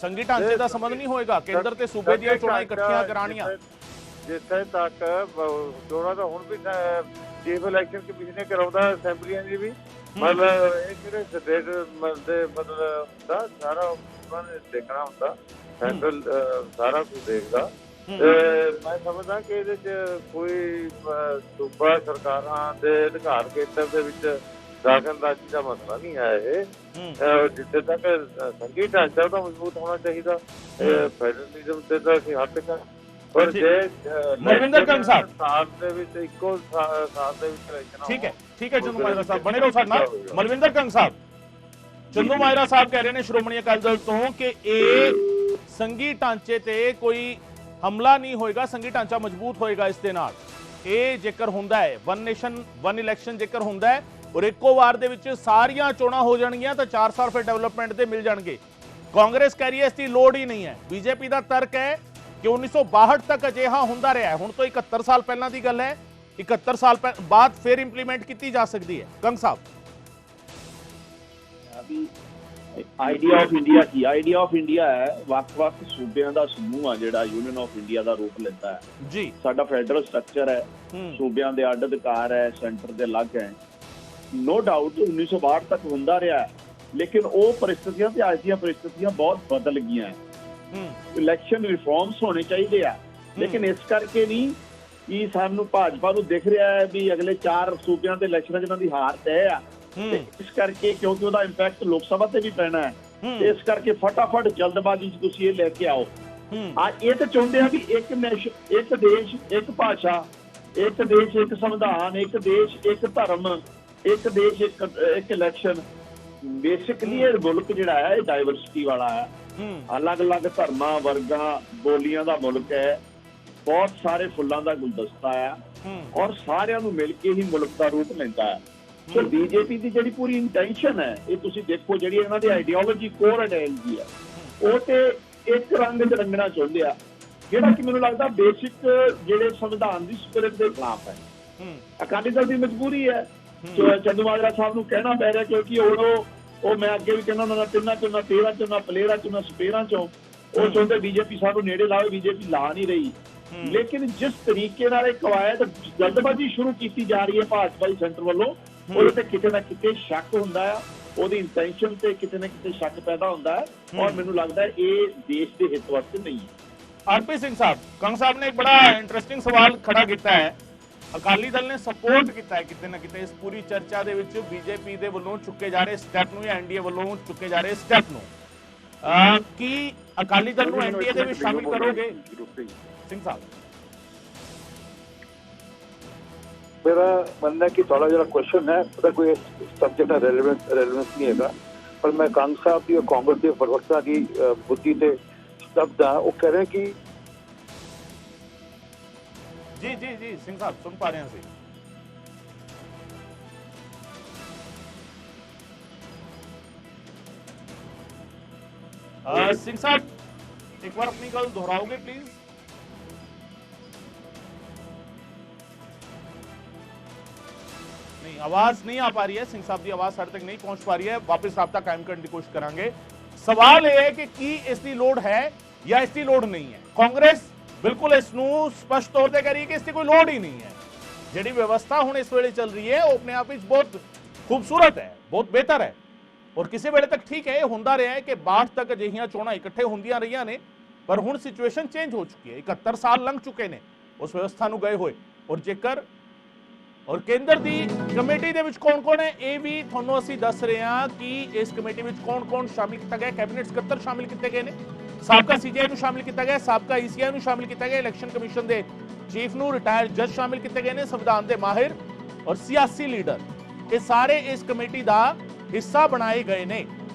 ਸੰਘੀ ਢਾਂਚੇ ਦਾ ਸੰਬੰਧ ਨਹੀਂ ਹੋਏਗਾ। ਕੇਂਦਰ ਤੇ ਸੂਬੇ ਦੀਆਂ ਚੋਣਾਂ ਇਕੱਠੀਆਂ ਕਰਾਉਣੀਆਂ, ਜਿੱਥੇ ਤੱਕ ਚੋਣਾਂ ਤਾਂ ਹੁਣ ਵੀ ਚੀਫ ਇਲੈਕਸ਼ਨ ਕਮਿਸ਼ਨ ਨੇ ਕਰਾਉਂਦਾ, ਅਸੈਂਬਲੀਆਂ ਦੀ ਵੀ। ਮਤਲਬ ਇਹ ਕਿਹੜੇ ਸਟੇਟ ਦੇ ਮਤਲਬ ਦਾ ਸਾਰਾ ਉਹਨਾਂ ਨੇ ਦੇਖਣਾ ਹੁੰਦਾ, ਸੈਂਟਰਲ ਸਾਰਾ ਕੁਝ ਦੇਖਦਾ। ਮੈਂ ਸਮਝਦਾ ਕਿ ਇਹਦੇ 'ਚ ਕੋਈ ਸੂਬਾ ਸਰਕਾਰਾਂ ਦੇ ਅਧਿਕਾਰ ਖੇਤਰ ਦੇ ਵਿੱਚ ਦਾਖਲਅੰਦਾਜ਼ੀ ਦਾ ਮਸਲਾ ਨਹੀਂ ਹੈ। ਇਹ ਜਿੱਥੇ ਤੱਕ ਸੰਘੀ ਢਾਂਚਾ ਤਾਂ ਮਜ਼ਬੂਤ ਹੋਣਾ ਚਾਹੀਦਾ, ਫੈਡਰਲਿਜ਼ਮ ਤੇ ਤਾਂ ਅਸੀਂ ਹੱਥ ਕਰ। ਪਰ ਜੇ ਮਲਵਿੰਦਰ ਕੰਗ ਸਾਹਿਬ ਸਾਲ ਦੇ ਵਿੱਚ ਇੱਕੋ ਸਾਲ ਦੇ ਵਿੱਚ ਇਲੈਕਸ਼ਨ, ਠੀਕ ਹੈ ਚੰਦੂਮਾਜਰਾ ਸਾਹਿਬ ਬਣੇ ਰਹੋ ਸਾਡੇ ਨਾਲ। ਮਲਵਿੰਦਰ ਕੰਗ ਸਾਹਿਬ, ਚੰਦੂਮਾਜਰਾ ਸਾਹਿਬ ਕਹਿ ਰਹੇ ਨੇ ਸ਼੍ਰੋਮਣੀ ਅਕਾਲੀ ਦਲ ਤੋਂ ਕਿ ਇਹ ਸੰਘੀ ਢਾਂਚੇ ਤੇ ਕੋਈ ਹਮਲਾ ਨਹੀਂ ਹੋਏਗਾ, ਸੰਘੀ ਢਾਂਚਾ ਮਜ਼ਬੂਤ ਹੋਏਗਾ ਇਸ ਦੇ ਨਾਲ। ਇਹ ਜੇਕਰ ਹੁੰਦਾ ਹੈ, ਵਨ ਨੇਸ਼ਨ ਵਨ ਇਲੈਕਸ਼ਨ ਜੇਕਰ ਹੁੰਦਾ ਹੈ ਔਰ ਇੱਕੋ ਵਾਰ ਦੇ ਵਿੱਚ ਸਾਰੀਆਂ ਚੋਣਾਂ ਹੋ ਜਾਣਗੀਆਂ ਤਾਂ 4 ਸਾਲ ਫਿਰ ਡਿਵੈਲਪਮੈਂਟ ਦੇ ਮਿਲ ਜਾਣਗੇ। ਕਾਂਗਰਸ ਕਹਿ ਰਹੀ ਹੈ ਇਸ ਦੀ ਲੋੜ ਹੀ ਨਹੀਂ ਹੈ। ਬੀਜੇਪੀ ਦਾ ਤਰਕ ਹੈ ਕਿ 1962 ਤੱਕ ਅਜਿਹਾ ਹੁੰਦਾ ਰਿਹਾ ਹੈ, ਹੁਣ ਤੋਂ 71 ਸਾਲ ਪਹਿਲਾਂ ਦੀ ਗੱਲ ਹੈ, 71 ਸਾਲ ਬਾਅਦ ਫਿਰ ਇੰਪਲੀਮੈਂਟ ਕੀਤੀ ਜਾ ਸਕਦੀ ਹੈ। ਕੰਗ ਸਾਹਿਬ, idea of India Ki? Idea of India ਹੈ ਵੱਖ-ਵੱਖ ਸੂਬਿਆਂ ਦਾ ਸਮੂਹ ਆ ਜਿਹੜਾ ਯੂਨੀਅਨ ਆਫ ਇੰਡੀਆ ਦਾ ਰੂਪ ਲੈਂਦਾ ਹੈ ਜੀ। ਸਾਡਾ ਫੈਡਰਲ ਸਟਰਕਚਰ ਹੈ, ਸੂਬਿਆਂ ਦੇ ਅੱਡ ਅਧਿਕਾਰ ਹੈ, ਸੈਂਟਰ ਦੇ ਅਲੱਗ ਹੈ। ਨੋ ਡਾਊਟ 1962 ਤੱਕ ਹੁੰਦਾ ਰਿਹਾ, ਲੇਕਿਨ ਉਹ ਪਰਿਸਥਿਤੀਆਂ ਤੇ ਅੱਜ ਦੀਆਂ ਪਰਿਸਥਿਤੀਆਂ ਬਹੁਤ ਬਦਲ ਗਈਆਂ। ਇਲੈਕਸ਼ਨ ਰਿਫਾਰਮਸ ਹੋਣੇ ਚਾਹੀਦੇ ਆ, ਲੇਕਿਨ ਇਸ ਕਰਕੇ ਨਹੀਂ ਕਿ ਸਾਨੂੰ ਭਾਜਪਾ ਨੂੰ ਦਿਖ ਰਿਹਾ ਹੈ ਵੀ ਅਗਲੇ 4 ਸੂਬਿਆਂ ਦੇ ਇਲੈਕਸ਼ਨਾਂ 'ਚ ਇਹਨਾਂ ਦੀ ਹਾਰ ਤੈਅ ਆ। ਇਸ ਕਰਕੇ ਕਿਉਂਕਿ ਉਹਦਾ ਇੰਪੈਕਟ ਲੋਕ ਸਭਾ ਤੇ ਵੀ ਪੈਣਾ ਹੈ, ਇਸ ਕਰਕੇ ਫਟਾਫਟ ਜਲਦਬਾਜ਼ੀ 'ਚ ਤੁਸੀਂ ਇਹ ਲੈ ਕੇ ਆਓ। ਇਹ ਤਾਂ ਚਾਹੁੰਦੇ ਆ ਵੀ ਇੱਕ ਨੇਸ਼ਨ, ਇੱਕ ਦੇਸ਼, ਇੱਕ ਭਾਸ਼ਾ, ਇੱਕ ਦੇਸ਼, ਇੱਕ ਸੰਵਿਧਾਨ, ਇੱਕ ਦੇਸ਼, ਇੱਕ ਧਰਮ, ਇੱਕ ਦੇਸ਼, ਇੱਕ ਇਲੈਕਸ਼ਨ। ਬੇਸਿਕਲੀ ਇਹ ਮੁਲਕ ਜਿਹੜਾ ਹੈ ਇਹ ਡਾਇਵਰਸਿਟੀ ਵਾਲਾ ਹੈ, ਅਲੱਗ-ਅਲੱਗ ਧਰਮਾਂ, ਵਰਗਾਂ, ਬੋਲੀਆਂ ਦਾ ਮੁਲਕ ਹੈ, ਬਹੁਤ ਸਾਰੇ ਫੁੱਲਾਂ ਦਾ ਗੁਲਦਸਤਾ ਹੈ ਔਰ ਸਾਰਿਆਂ ਨੂੰ ਮਿਲ ਕੇ ਹੀ ਮੁਲਕ ਦਾ ਰੂਪ ਲੈਂਦਾ ਹੈ। ਸੋ ਬੀਜੇਪੀ ਦੀ ਜਿਹੜੀ ਪੂਰੀ ਇੰਟੈਂਸ਼ਨ ਹੈ, ਇਹ ਤੁਸੀਂ ਦੇਖੋ, ਜਿਹੜੀ ਇਹਨਾਂ ਦੀ ਆਈਡੀਓਲੋਜੀ, ਕੋਰ ਆਈਡੀਓਲੋਜੀ ਹੈ, ਉਹ ਤੇ ਇੱਕ ਰੰਗ 'ਚ ਰੰਗਣਾ ਚਾਹੁੰਦੇ ਆ, ਜਿਹੜਾ ਕਿ ਮੈਨੂੰ ਲੱਗਦਾ ਬੇਸਿਕ ਜਿਹੜੇ ਸੰਵਿਧਾਨ ਦੀ ਸਪਿਰਿਟ ਦੇ ਖਿਲਾਫ ਹੈ। ਅਕਾਲੀ ਦਲ ਦੀ ਮਜਬੂਰੀ ਹੈ, ਚੰਦੂਮਾਜਰਾ ਸਾਹਿਬ ਨੂੰ ਕਹਿਣਾ ਪੈ ਰਿਹਾ, ਕਿਉਂਕਿ ਉਹ ਮੈਂ ਅੱਗੇ ਵੀ ਕਹਿੰਦਾ ਹੁੰਦਾ, ਤਿੰਨਾਂ ਚੋਂ 13 ਚੋਂ ਪਲੇਅਰਾਂ ਚੋਂ ਸਪੇਅਰਾਂ ਚੋਂ ਉਹ ਚਾਹੁੰਦੇ ਬੀਜੇਪੀ ਸਾਨੂੰ ਨੇੜੇ ਲਾਵੇ, ਬੀਜੇਪੀ ਲਾ ਨਹੀਂ ਰਹੀ। ਲੇਕਿਨ ਜਿਸ ਤਰੀਕੇ ਨਾਲ ਇਹ ਕਵਾਇਦ ਜਲਦਬਾਜ਼ੀ ਸ਼ੁਰੂ ਕੀਤੀ ਜਾ ਰਹੀ ਹੈ ਭਾਜਪਾ ਦੀ ਸੈਂਟਰ ਵੱਲੋਂ, ਉਹਦੇ ਤੇ ਕਿਤੇ ਨਾ ਕਿਤੇ ਸ਼ੱਕ ਹੁੰਦਾ ਆ, ਉਹਦੀ ਇੰਟੈਂਸ਼ਨ ਤੇ ਕਿਤੇ ਨਾ ਕਿਤੇ ਸ਼ੱਕ ਪੈਦਾ ਹੁੰਦਾ ਹੈ ਔਰ ਮੈਨੂੰ ਲੱਗਦਾ ਹੈ ਇਹ ਦੇਸ਼ ਦੇ ਹਿੱਤ ਵਾਸਤੇ ਨਹੀਂ ਹੈ। ਆਰਪੀ ਸਿੰਘ ਸਾਹਿਬ, ਕੰਗ ਸਾਹਿਬ ਨੇ ਇੱਕ ਬੜਾ ਇੰਟਰਸਟਿੰਗ ਸਵਾਲ ਖੜਾ ਕੀਤਾ ਹੈ। ਅਕਾਲੀ ਦਲ ਨੇ ਸਪੋਰਟ ਕੀਤਾ ਹੈ ਕਿਤੇ ਨਾ ਕਿਤੇ ਇਸ ਪੂਰੀ ਚਰਚਾ ਦੇ ਵਿੱਚ ਬੀਜੇਪੀ ਦੇ ਵੱਲੋਂ ਚੁੱਕੇ ਜਾ ਰਹੇ ਸਟੈਪ ਨੂੰ ਜਾਂ ਐਨਡੀਏ ਵੱਲੋਂ ਚੁੱਕੇ ਜਾ ਰਹੇ ਸਟੈਪ ਨੂੰ। ਕੀ ਅਕਾਲੀ ਦਲ ਨੂੰ ਐਨਡੀਏ ਦੇ ਵਿੱਚ ਸ਼ਾਮਿਲ ਕਰੋਗੇ ਸਿੰਘ ਸਾਹਿਬ? मेरा मानना है कि थोड़ा जरा क्वेश्चन है, पता कोई सब्जेक्ट है रेलेवेंस नहीं है, पर मैं कांग साहब की और कांग्रेस के प्रवक्ता की बुद्धि से शब्द है, वो कह रहे हैं कि जी जी जी सिंह साहब सुन पा रहे हैं सिंह साहब एक बार अपनी गल दोहराओगे प्लीज? नहीं, आवाज नहीं आ पा रही है सिंह साहब की, आवाज साढ़े तक नहीं पहुंच पा रही है। वापस राब्ता कायम करने की कोशिश करांगे। सवाल यह है कि की इसकी लोड़ है या इसकी लोड़ नहीं है। कांग्रेस बिल्कुल इसनू स्पष्ट तौर पर कह रही है कि इसकी कोई लोड़ ही नहीं है। जिहड़ी व्यवस्था हुण इस वेले चल रही है वो अपने आप में बहुत खूबसूरत है, बहुत बेहतर है और किसी वेले तक ठीक है। हुंदा रहा है कि 62 तक अजिहियां चोणां इकट्ठे हुंदियां रहियां ने पर हुण सिचुएशन चेंज हो चुकी है। 71 साल लंघ चुके ने उस व्यवस्था नूं गए होए। और जेकर और केंद्र की कमेटी दे विच कौन-कौन है ये भी तुहानूं असीं दस रहे हां कि इस कमेटी विच कौन-कौन शामिल किया गया। कैबिनेट सकत्तर शामिल किए गए ने, साबका सीजीआई नूं शामिल किया गया, साबका ईसीआई नूं शामिल किया गया, इलैक्शन कमीशन के चीफ नूं रिटायर्ड जज शामिल किए गए ने, संविधान के माहिर और सियासी लीडर ये सारे इस कमेटी का हिस्सा बनाए गए ने।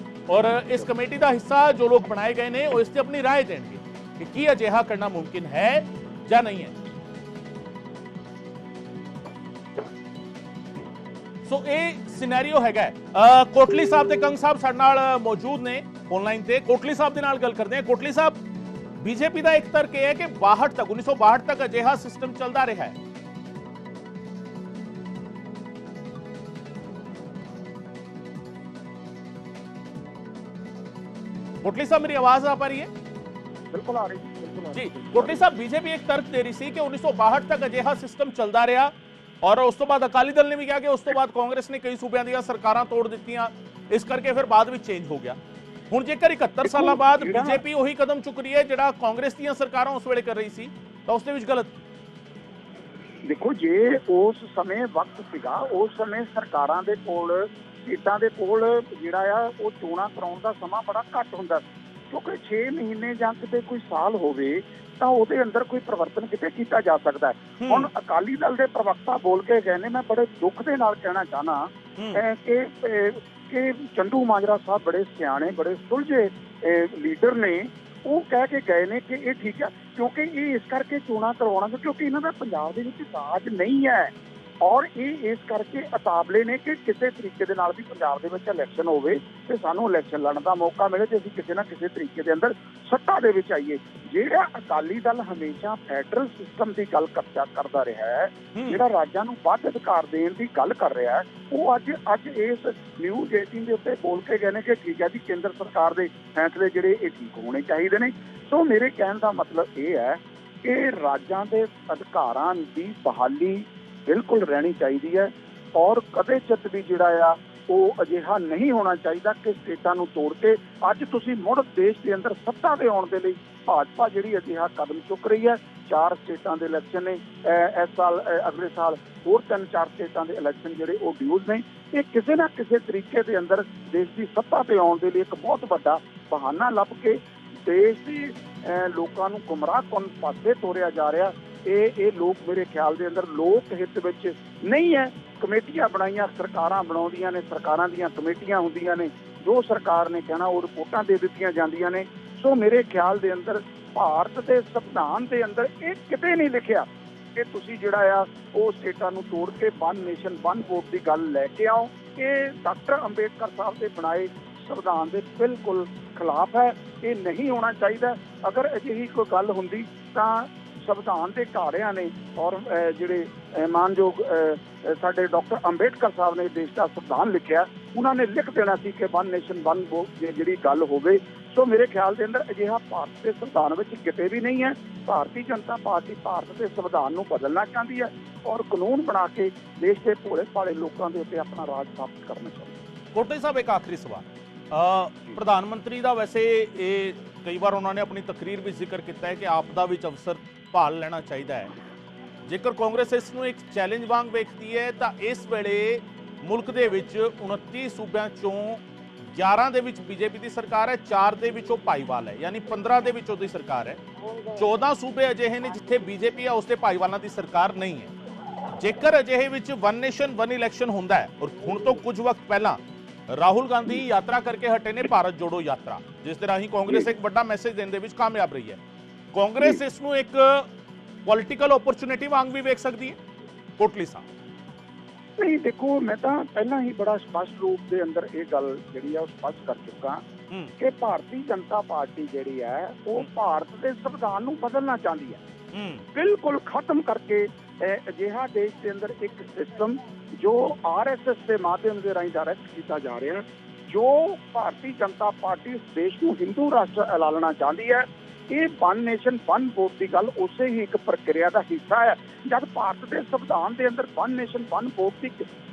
और इस कमेटी का हिस्सा जो लोग बनाए गए ने वो इससे अपनी राय देंगे कि की अजिहा करना मुमकिन है या नहीं है। सो ये सिनेरियो हैगा। कोटली साहब ते कंग साहब साडे नाल मौजूद ने ऑनलाइन ते। कोटली साहब दे नाल गल करते हैं। कोटली साहब, बीजेपी का एक तर्क यह है कि 62 तक 1962 तक अजिहा सिस्टम चलता रहा है। कोटली साहब मेरी आवाज आ पा रही है? बिल्कुल आ रही है जी। कोटली साहब, बीजेपी एक तर्क दे रही थी कि 1962 तक अजिहा सिस्टम चलता रहा और उस तो बाद अकाली दल ने भी कहा कि उस तो बाद कांग्रेस ने कई सूबे दी सरकारां तोड़ दित्तियां, इस करके फिर बाद में चेंज हो गया। हुण जेकर 71 साल बाद बीजेपी वही कदम चुक रही है जिहड़ा कांग्रेस दी सरकारां उस वेले कर रही सी, तो उसदे विच गलत? देखो, जे उस समय वक्त सीगा, उस समय सरकारां दे कोल सीटां दे कोल जिहड़ा आ वो चोणां कराउण दा समां बड़ा घੱਟ ਹੁੰਦਾ ਸੀ, क्योंकि 6 महीने ਜਾਂ किते कोई साल होवे ਤਾਂ ਉਹਦੇ ਅੰਦਰ ਕੋਈ ਪਰਿਵਰਤਨ ਕਿਤੇ ਕੀਤਾ ਜਾ ਸਕਦਾ ਹੈ। ਹੁਣ ਅਕਾਲੀ ਦਲ ਦੇ ਪ੍ਰਵਕਤਾ ਬੋਲ ਕੇ ਗਏ ਨੇ, ਮੈਂ ਬੜੇ ਦੁੱਖ ਦੇ ਨਾਲ ਕਹਿਣਾ ਚਾਹਨਾ ਕਿ ਚੰਦੂ ਮਾਜਰਾ ਸਾਹਿਬ ਬੜੇ ਸਿਆਣੇ, ਬੜੇ ਸੁਲਝੇ ਲੀਡਰ ਨੇ। ਉਹ ਕਹਿ ਕੇ ਗਏ ਨੇ ਕਿ ਇਹ ਠੀਕ ਹੈ, ਕਿਉਂਕਿ ਇਹ ਇਸ ਕਰਕੇ ਚੋਣਾਂ ਕਰਵਾਉਣਾ ਕਿਉਂਕਿ ਇਹਨਾਂ ਦਾ ਪੰਜਾਬ ਦੇ ਵਿੱਚ ਰਾਜ ਨਹੀਂ ਹੈ ਔਰ ਇਹ ਇਸ ਕਰਕੇ ਅਤਾਬਲੇ ਨੇ ਕਿ ਕਿਸੇ ਤਰੀਕੇ ਦੇ ਨਾਲ ਵੀ ਪੰਜਾਬ ਦੇ ਵਿੱਚ ਇਲੈਕਸ਼ਨ ਹੋਵੇ ਤੇ ਸਾਨੂੰ ਇਲੈਕਸ਼ਨ ਲੜਨ ਦਾ ਮੌਕਾ ਮਿਲੇ ਤੇ ਅਸੀਂ ਕਿਸੇ ਨਾ ਕਿਸੇ ਤਰੀਕੇ ਦੇ ਅੰਦਰ ਸੱਤਾ ਦੇ ਵਿੱਚ ਆਈਏ। ਜਿਹੜਾ ਅਕਾਲੀ ਦਲ ਹਮੇਸ਼ਾ ਫੈਡਰਲ ਸਿਸਟਮ ਦੀ ਗੱਲ ਕਰਦਾ ਰਿਹਾ ਹੈ, ਜਿਹੜਾ ਰਾਜਾਂ ਨੂੰ ਵੱਧ ਅਧਿਕਾਰ ਦੇਣ ਦੀ ਗੱਲ ਕਰ ਰਿਹਾ ਹੈ, ਉਹ ਅੱਜ ਇਸ ਨਿਊਜ਼ 18 ਦੇ ਉੱਤੇ ਬੋਲ ਕੇ ਗਏ ਨੇ ਕਿ ਠੀਕ ਹੈ ਜੀ, ਕੇਂਦਰ ਸਰਕਾਰ ਦੇ ਫੈਸਲੇ ਜਿਹੜੇ ਇਹ ਠੀਕ ਹੋਣੇ ਚਾਹੀਦੇ ਨੇ। ਸੋ ਮੇਰੇ ਕਹਿਣ ਦਾ ਮਤਲਬ ਇਹ ਹੈ ਕਿ ਰਾਜਾਂ ਦੇ ਅਧਿਕਾਰਾਂ ਦੀ ਬਹਾਲੀ बिल्कुल रहनी चाहिए है और कदे चित भी जिहड़ा आ ਉਹ ਅਜਿਹਾ ਨਹੀਂ ਹੋਣਾ ਚਾਹੀਦਾ ਕਿ ਸਟੇਟਾਂ ਨੂੰ ਤੋੜ ਕੇ ਅੱਜ ਤੁਸੀਂ ਮੁੜ ਦੇਸ਼ ਦੇ ਅੰਦਰ ਸੱਤਾ ਦੇ ਆਉਣ ਦੇ ਲਈ ਭਾਜਪਾ ਜਿਹੜੀ ਅਜਿਹਾ ਕਦਮ ਚੁੱਕ ਰਹੀ ਹੈ। 4 ਸਟੇਟਾਂ ਦੇ ਇਲੈਕਸ਼ਨ ਨੇ ਇਸ ਸਾਲ, ਅਗਲੇ ਸਾਲ ਹੋਰ 3-4 ਸਟੇਟਾਂ ਦੇ ਇਲੈਕਸ਼ਨ ਜਿਹੜੇ ਉਹ ਡਿਊਜ਼ ਨੇ। ਇਹ ਕਿਸੇ ਨਾ ਕਿਸੇ ਤਰੀਕੇ ਦੇ ਅੰਦਰ ਦੇਸ਼ ਦੀ ਸੱਤਾ ਤੇ ਆਉਣ ਦੇ ਲਈ ਇੱਕ ਬਹੁਤ ਵੱਡਾ ਬਹਾਨਾ ਲੱਭ ਕੇ ਦੇਸ਼ ਦੀ ਲੋਕਾਂ ਨੂੰ ਗੁੰਮਰਾਹਕੁਨ ਪਾਸੇ ਤੋਰਿਆ ਜਾ ਰਿਹਾ। ਇਹ ਲੋਕ ਮੇਰੇ ਖਿਆਲ ਦੇ ਅੰਦਰ ਲੋਕ ਹਿੱਤ ਵਿੱਚ ਨਹੀਂ ਹੈ। ਕਮੇਟੀਆਂ ਬਣਾਈਆਂ ਸਰਕਾਰਾਂ ਬਣਾਉਂਦੀਆਂ ਨੇ, ਸਰਕਾਰਾਂ ਦੀਆਂ ਕਮੇਟੀਆਂ ਹੁੰਦੀਆਂ ਨੇ, ਜੋ ਸਰਕਾਰ ਨੇ ਕਹਿਣਾ ਉਹ ਰਿਪੋਰਟਾਂ ਦੇ ਦਿੱਤੀਆਂ ਜਾਂਦੀਆਂ ਨੇ। ਸੋ ਮੇਰੇ ਖਿਆਲ ਦੇ ਅੰਦਰ ਭਾਰਤ ਦੇ ਸੰਵਿਧਾਨ ਦੇ ਅੰਦਰ ਇਹ ਕਿਤੇ ਨਹੀਂ ਲਿਖਿਆ ਕਿ ਤੁਸੀਂ ਜਿਹੜਾ ਆ ਉਹ ਸਟੇਟਾਂ ਨੂੰ ਤੋੜ ਕੇ ਵਨ ਨੇਸ਼ਨ ਵਨ ਵੋਟ ਦੀ ਗੱਲ ਲੈ ਕੇ ਆਓ। ਇਹ ਡਾਕਟਰ ਅੰਬੇਡਕਰ ਸਾਹਿਬ ਦੇ ਬਣਾਏ ਸੰਵਿਧਾਨ ਦੇ ਬਿਲਕੁਲ ਖਿਲਾਫ ਹੈ। ਇਹ ਨਹੀਂ ਹੋਣਾ ਚਾਹੀਦਾ। ਅਗਰ ਅਜਿਹੀ ਕੋਈ ਗੱਲ ਹੁੰਦੀ ਤਾਂ ਸੰਵਿਧਾਨ ਦੇ ਘਾੜਿਆਂ ਨੇ ਔਰ ਜਿਹੜੇ ਮਾਨਯੋਗ ਸਾਡੇ ਡਾਕਟਰ ਅੰਬੇਡਕਰ ਸਾਹਿਬ ਨੇ ਦੇਸ਼ ਦਾ ਸੰਵਿਧਾਨ ਲਿਖਿਆ, ਉਹਨਾਂ ਨੇ ਲਿਖ ਦੇਣਾ ਸੀ ਕਿ ਵਨ ਨੇਸ਼ਨ ਵਨ ਵੋਟ ਦੀ ਜਿਹੜੀ ਗੱਲ ਹੋਵੇ। ਸੋ ਮੇਰੇ ਖਿਆਲ ਦੇ ਅੰਦਰ ਅਜਿਹਾ ਭਾਰਤ ਦੇ ਸੰਵਿਧਾਨ ਵਿੱਚ ਕਿਤੇ ਵੀ ਨਹੀਂ ਹੈ। ਭਾਰਤੀ ਜਨਤਾ ਪਾਰਟੀ ਭਾਰਤ ਦੇ ਸੰਵਿਧਾਨ ਨੂੰ ਬਦਲਣਾ ਚਾਹੁੰਦੀ ਹੈ ਔਰ ਕਾਨੂੰਨ ਬਣਾ ਕੇ ਦੇਸ਼ ਦੇ ਭੋਲੇ ਭਾਲੇ ਲੋਕਾਂ ਦੇ ਉੱਤੇ ਆਪਣਾ ਰਾਜ ਸਥਾਪਿਤ ਕਰਨਾ ਚਾਹੁੰਦੀ ਹੈ। ਕੋਟਲੀ ਸਾਹਿਬ, ਇੱਕ ਆਖਰੀ ਸਵਾਲ। ਪ੍ਰਧਾਨ ਮੰਤਰੀ ਦਾ ਵੈਸੇ ਇਹ ਕਈ ਵਾਰ ਉਹਨਾਂ ਨੇ ਆਪਣੀ ਤਕਰੀਰ ਵਿੱਚ ਜ਼ਿਕਰ ਕੀਤਾ ਹੈ ਕਿ ਆਪਦਾ ਵਿੱਚ ਅਵਸਰ ਭਾਲ ਲੈਣਾ ਚਾਹੀਦਾ ਹੈ। ਜੇਕਰ ਕਾਂਗਰਸ ਇਸ ਨੂੰ ਇੱਕ ਚੈਲੰਜ ਵਾਂਗ ਵੇਖਦੀ ਹੈ ਤਾਂ ਇਸ ਵੇਲੇ ਮੁਲਕ ਦੇ ਵਿੱਚ 29 ਸੂਬਿਆਂ ਚੋਂ 11 ਦੇ ਵਿੱਚ ਬੀਜੇਪੀ ਦੀ ਸਰਕਾਰ ਹੈ, 4 ਦੇ ਵਿੱਚ ਉਹ ਭਾਈਵਾਲ ਹੈ, ਯਾਨੀ 15 ਦੇ ਵਿੱਚ ਉਹਦੀ ਸਰਕਾਰ ਹੈ। 14 ਸੂਬੇ ਅਜਿਹੇ ਨੇ ਜਿੱਥੇ ਬੀਜੇਪੀ ਹੈ, ਉਸਦੇ ਭਾਈਵਾਲਾਂ ਦੀ ਸਰਕਾਰ ਨਹੀਂ ਹੈ। ਜੇਕਰ ਅਜਿਹੇ ਵਿੱਚ ਵਨ ਨੇਸ਼ਨ ਵਨ ਇਲੈਕਸ਼ਨ ਹੁੰਦਾ ਹੈ ਔਰ ਹੁਣ ਤੋਂ ਕੁਝ ਵਕਤ ਪਹਿਲਾਂ ਰਾਹੁਲ ਗਾਂਧੀ ਯਾਤਰਾ ਕਰਕੇ ਹਟੇ ਨੇ ਭਾਰਤ ਜੋੜੋ ਯਾਤਰਾ, ਜਿਸ ਦੇ ਰਾਹੀਂ ਕਾਂਗਰਸ ਇੱਕ ਵੱਡਾ ਮੈਸੇਜ ਦੇਣ ਦੇ ਵਿੱਚ ਕਾਮਯਾਬ ਰਹੀ ਹੈ। ਕਾਂਗਰਸ ਇਸ ਨੂੰ ਇੱਕ ਪੋਲੀਟੀਕਲ ਓਪਰਚੁਨਿਟੀ ਵਾਂਗ ਵੀ ਵੇਖ ਸਕਦੀ ਹੈ? ਕੋਟਲੀ ਸਾਹਿਬ, ਨਹੀਂ ਦੇਖੋ, ਮੈਂ ਤਾਂ ਪਹਿਲਾਂ ਹੀ ਬੜਾ ਸਪਸ਼ਟ ਰੂਪ ਦੇ ਅੰਦਰ ਇਹ ਗੱਲ ਜਿਹੜੀ ਆ ਉਹ ਸਪਸ਼ਟ ਕਰ ਚੁੱਕਾ ਕਿ ਭਾਰਤੀ ਜਨਤਾ ਪਾਰਟੀ ਜਿਹੜੀ ਹੈ ਉਹ ਭਾਰਤ ਦੇ ਸੰਵਿਧਾਨ ਨੂੰ ਬਦਲਣਾ ਚਾਹੁੰਦੀ ਹੈ, ਬਿਲਕੁਲ ਖਤਮ ਕਰਕੇ ਅਜਿਹਾ ਦੇਸ਼ ਦੇ ਅੰਦਰ ਇੱਕ ਸਿਸਟਮ ਜੋ RSS ਦੇ ਮਾਧਿਅਮ ਦੇ ਰਾਹੀਂ ਡਾਇਰੈਕਟ ਕੀਤਾ ਜਾ ਰਿਹਾ, ਜੋ ਭਾਰਤੀ ਜਨਤਾ ਪਾਰਟੀ ਇਸ ਦੇਸ਼ ਨੂੰ ਹਿੰਦੂ ਰਾਸ਼ਟਰ ਐਲਾਨਣਾ ਚਾਹੁੰਦੀ ਹੈ। ਇਹ ਵਨ ਨੇਸ਼ਨ ਵਨ ਵੋਟ ਦੀ ਗੱਲ ਉਸੇ ਹੀ ਇੱਕ ਪ੍ਰਕਿਰਿਆ ਦਾ ਹਿੱਸਾ ਹੈ। ਜਦ ਭਾਰਤ ਦੇ ਸੰਵਿਧਾਨ ਦੇ ਅੰਦਰ ਵਨ ਨੇਸ਼ਨ ਵਨ ਵੋਟ ਦੀ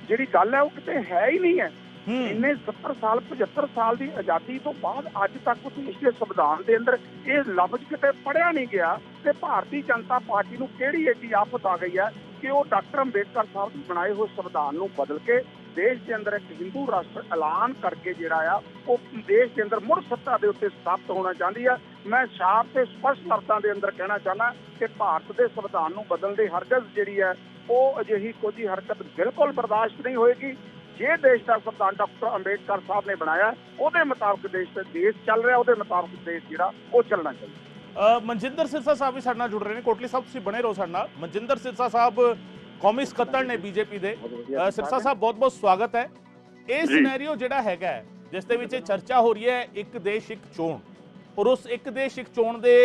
ਜਿਹੜੀ ਗੱਲ ਹੈ ਉਹ ਕਿਤੇ ਹੈ ਹੀ ਨਹੀਂ ਹੈ। ਇੰਨੇ 70 ਸਾਲ 75 ਸਾਲ ਦੀ ਆਜ਼ਾਦੀ ਤੋਂ ਬਾਅਦ ਅੱਜ ਤੱਕ ਦੇਸ਼ ਦੇ ਸੰਵਿਧਾਨ ਦੇ ਅੰਦਰ ਇਹ ਲਫ਼ਜ਼ ਕਿਤੇ ਪੜ੍ਹਿਆ ਨਹੀਂ ਗਿਆ ਤੇ ਭਾਰਤੀ ਜਨਤਾ ਪਾਰਟੀ ਨੂੰ ਕਿਹੜੀ ਏਡੀ ਆਫਤ ਆ ਗਈ ਹੈ ਕਿ ਉਹ ਡਾਕਟਰ ਅੰਬੇਦਕਰ ਸਾਹਿਬ ਦੇ ਬਣਾਏ ਹੋਏ ਸੰਵਿਧਾਨ ਨੂੰ ਬਦਲ ਕੇ ਦੇਸ਼ ਦੇ ਅੰਦਰ ਇੱਕ ਹਿੰਦੂ ਰਾਸ਼ਟਰ ਐਲਾਨ ਕਰਕੇ ਜਿਹੜਾ ਆ ਉਹ ਦੇਸ਼ ਦੇ ਅੰਦਰ ਮੁੜ ਸੱਤਾ ਦੇ ਉੱਤੇ ਸਥਾਪਿਤ ਹੋਣਾ ਚਾਹੁੰਦੀ ਆ। ਮੈਂ ਸਾਫ਼ ਤੇ ਸਪਸ਼ਟ ਸ਼ਬਦਾਂ ਦੇ ਅੰਦਰ ਕਹਿਣਾ ਚਾਹੁੰਦਾ ਕਿ ਭਾਰਤ ਦੇ ਸੰਵਿਧਾਨ ਨੂੰ ਬਦਲਣ ਦੀ ਹਰਗਜ਼ ਜਿਹੜੀ ਹੈ ਉਹ ਅਜਿਹੀ ਕੋਈ ਹਰਕਤ ਬਿਲਕੁਲ ਬਰਦਾਸ਼ਤ ਨਹੀਂ ਹੋਏਗੀ। ਜੇ ਦੇਸ਼ ਦਾ ਸੰਵਿਧਾਨ ਡਾਕਟਰ ਅੰਬੇਦਕਰ ਸਾਹਿਬ ਨੇ ਬਣਾਇਆ ਉਹਦੇ ਮੁਤਾਬਕ ਦੇਸ਼ ਚੱਲ ਰਿਹਾ, ਉਹਦੇ ਮੁਤਾਬਕ ਦੇਸ਼ ਜਿਹੜਾ ਉਹ ਚੱਲਣਾ ਚਾਹੀਦਾ। ਮਨਜਿੰਦਰ ਸਿਰਸਾ ਸਾਹਿਬ ਵੀ ਸਾਡੇ ਨਾਲ ਜੁੜ ਰਹੇ ਨੇ। ਕੋਟਲੀ ਸਾਹਿਬ ਤੁਸੀਂ ਬਣੇ ਰਹੋ ਸਾਡੇ ਨਾਲ। ਮਨਜਿੰਦਰ ਸਿਰਸਾ ਸਾਹਿਬ ਕੌਮੀ ਸਕੱਤਰ ਨੇ ਬੀਜੇਪੀ ਦੇ। ਸਿਰਸਾ ਸਾਹਿਬ ਬਹੁਤ ਬਹੁਤ ਸਵਾਗਤ ਹੈ। ਇਹ ਸਿਨੈਰੀਓ ਜਿਹੜਾ ਹੈਗਾ ਜਿਸ ਦੇ ਵਿੱਚ ਚਰਚਾ ਹੋ ਰਹੀ ਹੈ ਇੱਕ ਦੇਸ਼ ਇੱਕ ਚੋਣ, ਔਰ ਉਸ ਇੱਕ ਦੇਸ਼ ਇੱਕ ਚੋਣ ਦੇ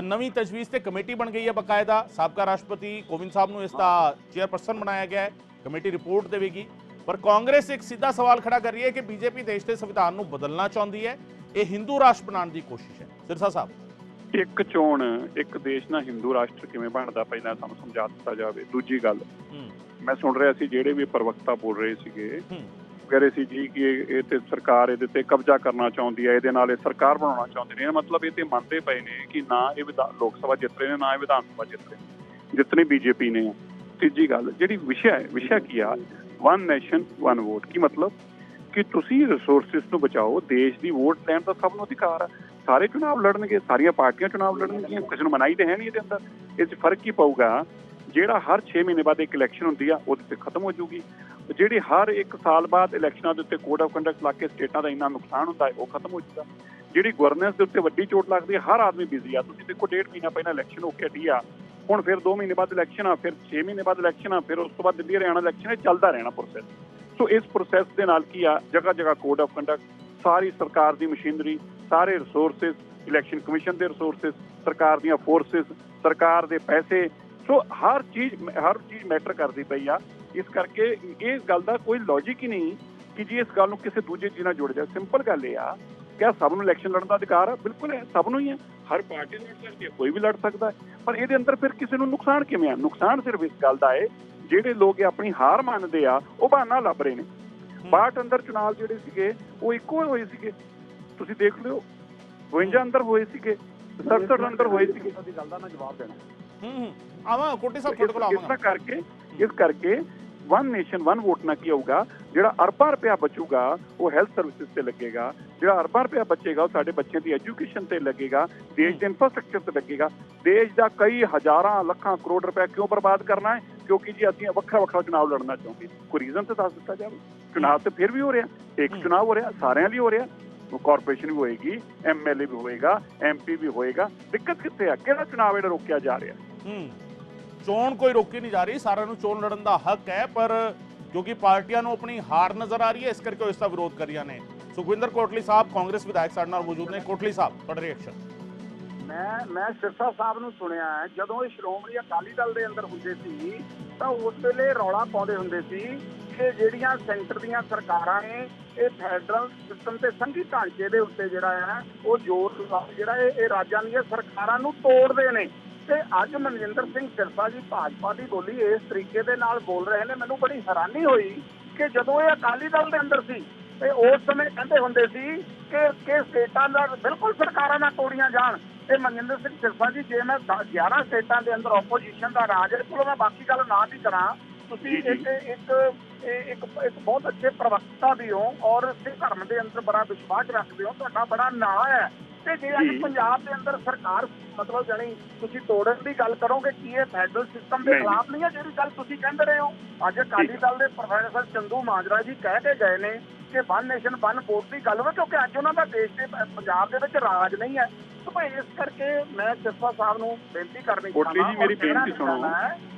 ਨਵੀਂ ਤਜਵੀਜ਼ ਤੇ ਕਮੇਟੀ ਬਣ ਗਈ ਹੈ ਬਕਾਇਦਾ। ਸਾਬਕਾ ਰਾਸ਼ਟਰਪਤੀ ਕੋਵਿੰਦ ਸਾਹਿਬ ਨੂੰ ਇਸ ਦਾ ਚੇਅਰਪਰਸਨ ਬਣਾਇਆ ਗਿਆ ਹੈ। ਕਮੇਟੀ ਰਿਪੋਰਟ ਦੇਵੇਗੀ, ਪਰ ਕਾਂਗਰਸ ਇੱਕ ਸਿੱਧਾ ਸਵਾਲ ਖੜਾ ਕਰ ਰਹੀ ਹੈ ਕਿ ਬੀਜੇਪੀ ਦੇਸ਼ ਦੇ ਸੰਵਿਧਾਨ ਨੂੰ ਬਦਲਣਾ ਚਾਹੁੰਦੀ ਹੈ। ਇਹ ਹਿੰਦੂ ਰਾਸ਼ਟਰ ਬਣਾਉਣ ਦੀ ਕੋਸ਼ਿਸ਼ ਹੈ। ਸਿਰਸਾ ਸਾਹਿਬ, ਇੱਕ ਚੋਣ ਇੱਕ ਦੇਸ਼ ਨਾਲ ਹਿੰਦੂ ਰਾਸ਼ਟਰ ਕਿਵੇਂ ਬਣਦਾ ਪਹਿਲਾਂ ਸਾਨੂੰ ਸਮਝਾ ਦਿੱਤਾ ਜਾਵੇ। ਦੂਜੀ ਗੱਲ, ਮੈਂ ਸੁਣ ਰਿਹਾ ਸੀ ਜਿਹੜੇ ਵੀ ਪ੍ਰਵਕਤਾ ਬੋਲ ਰਹੇ ਸੀਗੇ ਕਹਿ ਰਹੇ ਸੀ ਜੀ ਕਿ ਇਹ ਤੇ ਸਰਕਾਰ ਇਹਦੇ ਤੇ ਕਬਜ਼ਾ ਕਰਨਾ ਚਾਹੁੰਦੀ ਹੈ, ਇਹਦੇ ਨਾਲ ਇਹ ਸਰਕਾਰ ਬਣਾਉਣਾ ਚਾਹੁੰਦੇ ਨੇ। ਮਤਲਬ ਇਹ ਤੇ ਮੰਨਦੇ ਪਏ ਨੇ ਕਿ ਨਾ ਇਹ ਲੋਕ ਸਭਾ ਜਿੱਤ ਰਹੇ ਨੇ, ਨਾ ਇਹ ਵਿਧਾਨ ਸਭਾ ਜਿੱਤ ਰਹੇ ਨੇ, ਜਿੱਤਣੀ ਬੀਜੇਪੀ ਨੇ। ਤੀਜੀ ਗੱਲ ਜਿਹੜੀ ਵਿਸ਼ਾ ਕੀ ਆ, ਵਨ ਨੇਸ਼ਨ ਵਨ ਵੋਟ। ਕੀ ਮਤਲਬ ਕਿ ਤੁਸੀਂ ਰਿਸੋਰਸਿਸ ਨੂੰ ਬਚਾਓ, ਦੇਸ਼ ਦੀ ਵੋਟ ਲੈਣ ਦਾ ਸਭ ਨੂੰ ਅਧਿਕਾਰ ਆ। ਸਾਰੇ ਚੁਣਾਵ ਲੜਨਗੇ, ਸਾਰੀਆਂ ਪਾਰਟੀਆਂ ਚੁਣਾਵ ਲੜਨਗੀਆਂ, ਕਿਸੇ ਨੂੰ ਮਨਾਈ ਤੇ ਹੈ ਨਹੀਂ ਇਹਦੇ ਅੰਦਰ। ਇਸ 'ਚ ਫਰਕ ਕੀ ਪਊਗਾ? ਜਿਹੜਾ ਹਰ 6 ਮਹੀਨੇ ਬਾਅਦ ਇੱਕ ਇਲੈਕਸ਼ਨ ਹੁੰਦੀ ਆ ਉਹਦੇ ਤੇ ਖਤਮ ਹੋ ਜੂਗੀ। ਜਿਹੜੀ ਹਰ 1 ਸਾਲ ਬਾਅਦ ਇਲੈਕਸ਼ਨਾਂ ਦੇ ਉੱਤੇ ਕੋਡ ਆਫ ਕੰਡਕਟ ਲਾ ਕੇ ਸਟੇਟਾਂ ਦਾ ਇੰਨਾ ਨੁਕਸਾਨ ਹੁੰਦਾ ਹੈ ਉਹ ਖਤਮ ਹੋ ਜੂਗਾ। ਜਿਹੜੀ ਗਵਰਨੈਂਸ ਦੇ ਉੱਤੇ ਵੱਡੀ ਚੋਟ ਲੱਗਦੀ ਹੈ, ਹਰ ਆਦਮੀ ਬਿਜ਼ੀ ਆ। ਤੁਸੀਂ ਦੇਖੋ 1.5 ਮਹੀਨਾ ਪਹਿਲਾਂ ਇਲੈਕਸ਼ਨ ਹੋ ਕੇ ਹਟੀ ਆ, ਹੁਣ ਫਿਰ 2 ਮਹੀਨੇ ਬਾਅਦ ਇਲੈਕਸ਼ਨ ਆ, ਫਿਰ 6 ਮਹੀਨੇ ਬਾਅਦ ਇਲੈਕਸ਼ਨ ਆ, ਫਿਰ ਉਸ ਤੋਂ ਬਾਅਦ ਦਿੱਲੀ ਹਰਿਆਣਾ ਇਲੈਕਸ਼ਨ, ਇਹ ਚੱਲਦਾ ਰਹਿਣਾ ਪ੍ਰੋਸੈਸ। ਸੋ ਇਸ ਪ੍ਰੋਸੈਸ ਦੇ ਨਾਲ ਕੀ ਆ, ਜਗ੍ਹਾ ਜਗ੍ਹਾ ਕੋਡ ਆਫ ਕੰਡਕਟ, ਸਾਰੀ ਸਰਕਾਰ ਦੀ ਮਸ਼ੀਨਰੀ, ਸਾਰੇ ਰਿਸੋਰਸਿਸ, ਇਲੈਕਸ਼ਨ ਕਮਿਸ਼ਨ ਦੇ ਰਿਸੋਰਸਿਸ, ਸਰਕਾਰ ਦੀਆਂ ਫੋਰਸਿਸ, ਸਰਕਾਰ ਦੇ ਪੈਸੇ, ਸੋ ਹਰ ਚੀਜ਼ ਮੈਟਰ ਕਰਦੀ ਪਈ ਆ। ਇਸ ਕਰਕੇ ਇਸ ਗੱਲ ਦਾ ਕੋਈ ਲੌਜਿਕ ਹੀ ਨਹੀਂ ਕਿ ਜੀ ਇਸ ਗੱਲ ਨੂੰ ਕਿਸੇ ਦੂਜੇ ਚੀਜ਼ ਨਾਲ ਜੁੜ ਜਾਏ। ਸਿੰਪਲ ਗੱਲ ਇਹ ਆ ਕਿ ਸਭ ਨੂੰ ਇਲੈਕਸ਼ਨ ਲੜਨ ਦਾ ਅਧਿਕਾਰ ਆ, ਬਿਲਕੁਲ ਹੈ, ਸਭ ਨੂੰ ਹੀ ਹੈ। ਹਰ ਪਾਰਟੀ ਲੜ ਸਕਦੀ ਹੈ, ਕੋਈ ਵੀ ਲੜ ਸਕਦਾ ਹੈ, ਪਰ ਇਹਦੇ ਅੰਦਰ ਫਿਰ ਕਿਸੇ ਨੂੰ ਨੁਕਸਾਨ ਕਿਵੇਂ ਆ? ਨੁਕਸਾਨ ਸਿਰਫ ਇਸ ਗੱਲ ਦਾ ਹੈ ਜਿਹੜੇ ਲੋਕ ਆਪਣੀ ਹਾਰ ਮੰਨਦੇ ਆ ਉਹ ਬਹਾਨਾ ਲੱਭ ਰਹੇ ਨੇ। 62 ਅੰਦਰ ਚੁਣਾਵ ਜਿਹੜੇ ਸੀਗੇ ਉਹ ਇੱਕੋ ਹੋਏ ਸੀਗੇ, ਤੁਸੀਂ ਦੇਖ ਲਿਓ। 52 ਅੰਦਰ ਹੋਏ ਸੀਗੇ, 67 ਅੰਦਰ ਹੋਏ ਸੀਗੇ। ਦੀ ਗੱਲ ਦਾ ਮੈਂ ਜਵਾਬ ਦੇਣਾ ਆਵਾਂ ਕੋਟੀ ਸਾਹਿਬ ਤੁਹਾਡੇ ਕੋਲ ਆਵਾਂਗਾ। ਇਸ ਕਰਕੇ ਵਨ ਨੇਸ਼ਨ ਵਨ ਵੋਟ ਨਾਲ ਕੀ ਹੋਊਗਾ, ਜਿਹੜਾ ਅਰਬਾਂ ਰੁਪਇਆ ਬਚੂਗਾ ਉਹ ਹੈਲਥ ਸਰਵਿਸਿਜ਼ ਤੇ ਲੱਗੇਗਾ, ਜਿਹੜਾ ਅਰਬਾਂ ਰੁਪਇਆ ਬਚੇਗਾ ਉਹ ਸਾਡੇ ਬੱਚਿਆਂ ਦੀ ਐਜੂਕੇਸ਼ਨ ਤੇ ਲੱਗੇਗਾ, ਦੇਸ਼ ਦੇ ਇਨਫਰਾਸਟ੍ਰਕਚਰ ਤੇ ਲੱਗੇਗਾ। ਦੇਸ਼ ਦਾ ਕਈ ਹਜ਼ਾਰਾਂ ਲੱਖਾਂ ਕਰੋੜ ਰੁਪਇਆ ਕਿਉਂ ਬਰਬਾਦ ਕਰਨਾ ਹੈ? ਕਿਉਂਕਿ ਜੀ ਅਸੀਂ ਵੱਖਰਾ ਚੁਣਾਵ ਲੜਨਾ ਚਾਹੁੰਦੇ। ਕੋਈ ਰੀਜ਼ਨ ਤੇ ਦੱਸ ਦਿੱਤਾ ਜਾਵੇ। ਚੁਣਾਵ ਤੇ ਫਿਰ ਵੀ ਹੋ ਰਿਹਾ, ਇੱਕ ਚੁਣਾਵ ਹੋ ਰਿਹਾ, ਸਾਰਿਆਂ ਲਈ ਹੋ ਰਿਹਾ। ਕਾਰਪੋਰੇਸ਼ਨ ਵੀ ਹੋਏਗੀ, MLA ਵੀ ਹੋਏਗਾ, MP ਵੀ ਹੋਏਗਾ। ਦਿੱਕਤ ਕਿੱਥੇ ਆ? ਕਿਹੜਾ ਚੁਣਾਵ ਜਿਹੜਾ ਰੋਕਿਆ ਜਾ ਰਿਹਾ? ਚੋਣ ਕੋਈ ਰੋਕੀ ਨਹੀਂ ਜਾ ਰਹੀ, ਸਾਰਿਆਂ ਨੂੰ ਚੋਣ ਲੜਨ ਦਾ ਹੱਕ ਹੈ, ਪਰ ਕਿਉਂਕਿ ਪਾਰਟੀਆਂ ਨੂੰ ਆਪਣੀ ਹਾਰ ਨਜ਼ਰ ਆ ਰਹੀ ਹੈ, ਇਸ ਕਰਕੇ ਉਹ ਇਸ ਦਾ ਵਿਰੋਧ ਕਰ ਰਹੀਆਂ ਨੇ। ਸੁਖਵਿੰਦਰ ਕੋਟਲੀ ਸਾਹਿਬ ਕਾਂਗਰਸ ਵਿਧਾਇਕ ਸਾਡੇ ਨਾਲ ਮੌਜੂਦ ਨੇ। ਕੋਟਲੀ ਸਾਹਿਬ, ਤੁਹਾਡਾ ਰਿਐਕਸ਼ਨ। ਮੈਂ ਸਿਰਸਾ ਸਾਹਿਬ ਨੂੰ ਸੁਣਿਆ ਜਦੋਂ ਇਹ ਸ਼੍ਰੋਮਣੀ ਅਕਾਲੀ ਦਲ ਦੇ ਅੰਦਰ ਹੁੰਦੇ ਸੀ ਤਾਂ ਉਸ ਵੇਲੇ ਰੌਲਾ ਪਾਉਂਦੇ ਹੁੰਦੇ ਸੀ ਕਿ ਜਿਹੜੀਆਂ ਸੈਂਟਰ ਦੀਆਂ ਸਰਕਾਰਾਂ ਨੇ ਇਹ ਫੈਡਰਲ ਸਿਸਟਮ ਤੇ ਸੰਘੀ ਢਾਂਚੇ ਦੇ ਉੱਤੇ ਜਿਹੜਾ ਹੈ ਉਹ ਜ਼ੋਰ ਜਿਹੜਾ ਇਹ ਰਾਜਾਂ ਦੀਆਂ ਸਰਕਾਰਾਂ ਨੂੰ ਤੋੜਦੇ ਨੇ। ਤੇ ਅੱਜ ਮਨਜਿੰਦਰ ਸਿੰਘ ਸਿਰਸਾ ਜੀ ਭਾਜਪਾ ਦੀ ਬੋਲੀ ਇਸ ਤਰੀਕੇ ਦੇ ਨਾਲ ਬੋਲ ਰਹੇ ਨੇ, ਮੈਨੂੰ ਬੜੀ ਹੈਰਾਨੀ ਹੋਈ ਕਿ ਜਦੋਂ ਇਹ ਅਕਾਲੀ ਦਲ ਦੇ ਅੰਦਰ ਸੀ ਤੇ ਉਸ ਸਮੇਂ ਕਹਿੰਦੇ ਹੁੰਦੇ ਸੀ ਕਿ ਸਟੇਟਾਂ ਦਾ ਬਿਲਕੁਲ ਸਰਕਾਰਾਂ ਨਾਲ ਤੋੜੀਆਂ ਜਾਣ। ਤੇ ਮਨਜਿੰਦਰ ਸਿੰਘ ਸਿਰਸਾ ਜੀ, ਜੇ ਮੈਂ 11 ਸਟੇਟਾਂ ਦੇ ਅੰਦਰ ਆਪੋਜੀਸ਼ਨ ਦਾ ਰਾਜ ਹੈ, ਚਲੋ ਮੈਂ ਬਾਕੀ ਗੱਲ ਨਾ ਵੀ ਕਰਾਂ, ਤੁਸੀਂ ਇੱਕ ਬਹੁਤ ਅੱਛੇ ਪ੍ਰਵਕਤਾ ਵੀ ਹੋ ਔਰ ਸਿੱਖ ਧਰਮ ਦੇ ਅੰਦਰ ਬੜਾ ਵਿਸ਼ਵਾਸ ਰੱਖਦੇ ਹੋ, ਤੁਹਾਡਾ ਬੜਾ ਨਾਂ ਹੈ। ਤੇ ਜੇ ਅੱਜ ਪੰਜਾਬ ਦੇ ਅੰਦਰ ਸਰਕਾਰ ਮਤਲਬ ਜਾਣੀ ਤੁਸੀਂ ਤੋੜਨ ਦੀ ਗੱਲ ਕਰੋਗੇ, ਕੀ ਇਹ ਫੈਡਰਲ ਸਿਸਟਮ ਦੇ ਖਿਲਾਫ ਨਹੀਂ ਹੈ ਜਿਹੜੀ ਗੱਲ ਤੁਸੀਂ ਕਹਿੰਦੇ ਰਹੇ ਹੋ? ਅੱਜ ਅਕਾਲੀ ਦਲ ਦੇ ਪ੍ਰੋਫੈਸਰ ਚੰਦੂ ਮਾਜਰਾ ਜੀ ਕਹਿ ਕੇ ਗਏ ਨੇ ਕਿ ਵਨ ਨੇਸ਼ਨ ਵਨ ਵੋਟ ਦੀ ਗੱਲ ਹੋਵੇ, ਕਿਉਂਕਿ ਅੱਜ ਉਹਨਾਂ ਦਾ ਦੇਸ਼ ਦੇ ਪੰਜਾਬ ਦੇ ਵਿੱਚ ਰਾਜ ਨਹੀਂ ਹੈ। ਤਾਂ ਇਸ ਕਰਕੇ ਮੈਂ ਸਿਰਸਾ ਸਾਹਿਬ ਨੂੰ ਬੇਨਤੀ ਕਰਨੀ ਚਾਹੁੰਦਾ। ਜੀ ਮੇਰੀ ਬੇਨਤੀ ਸੁਣੋ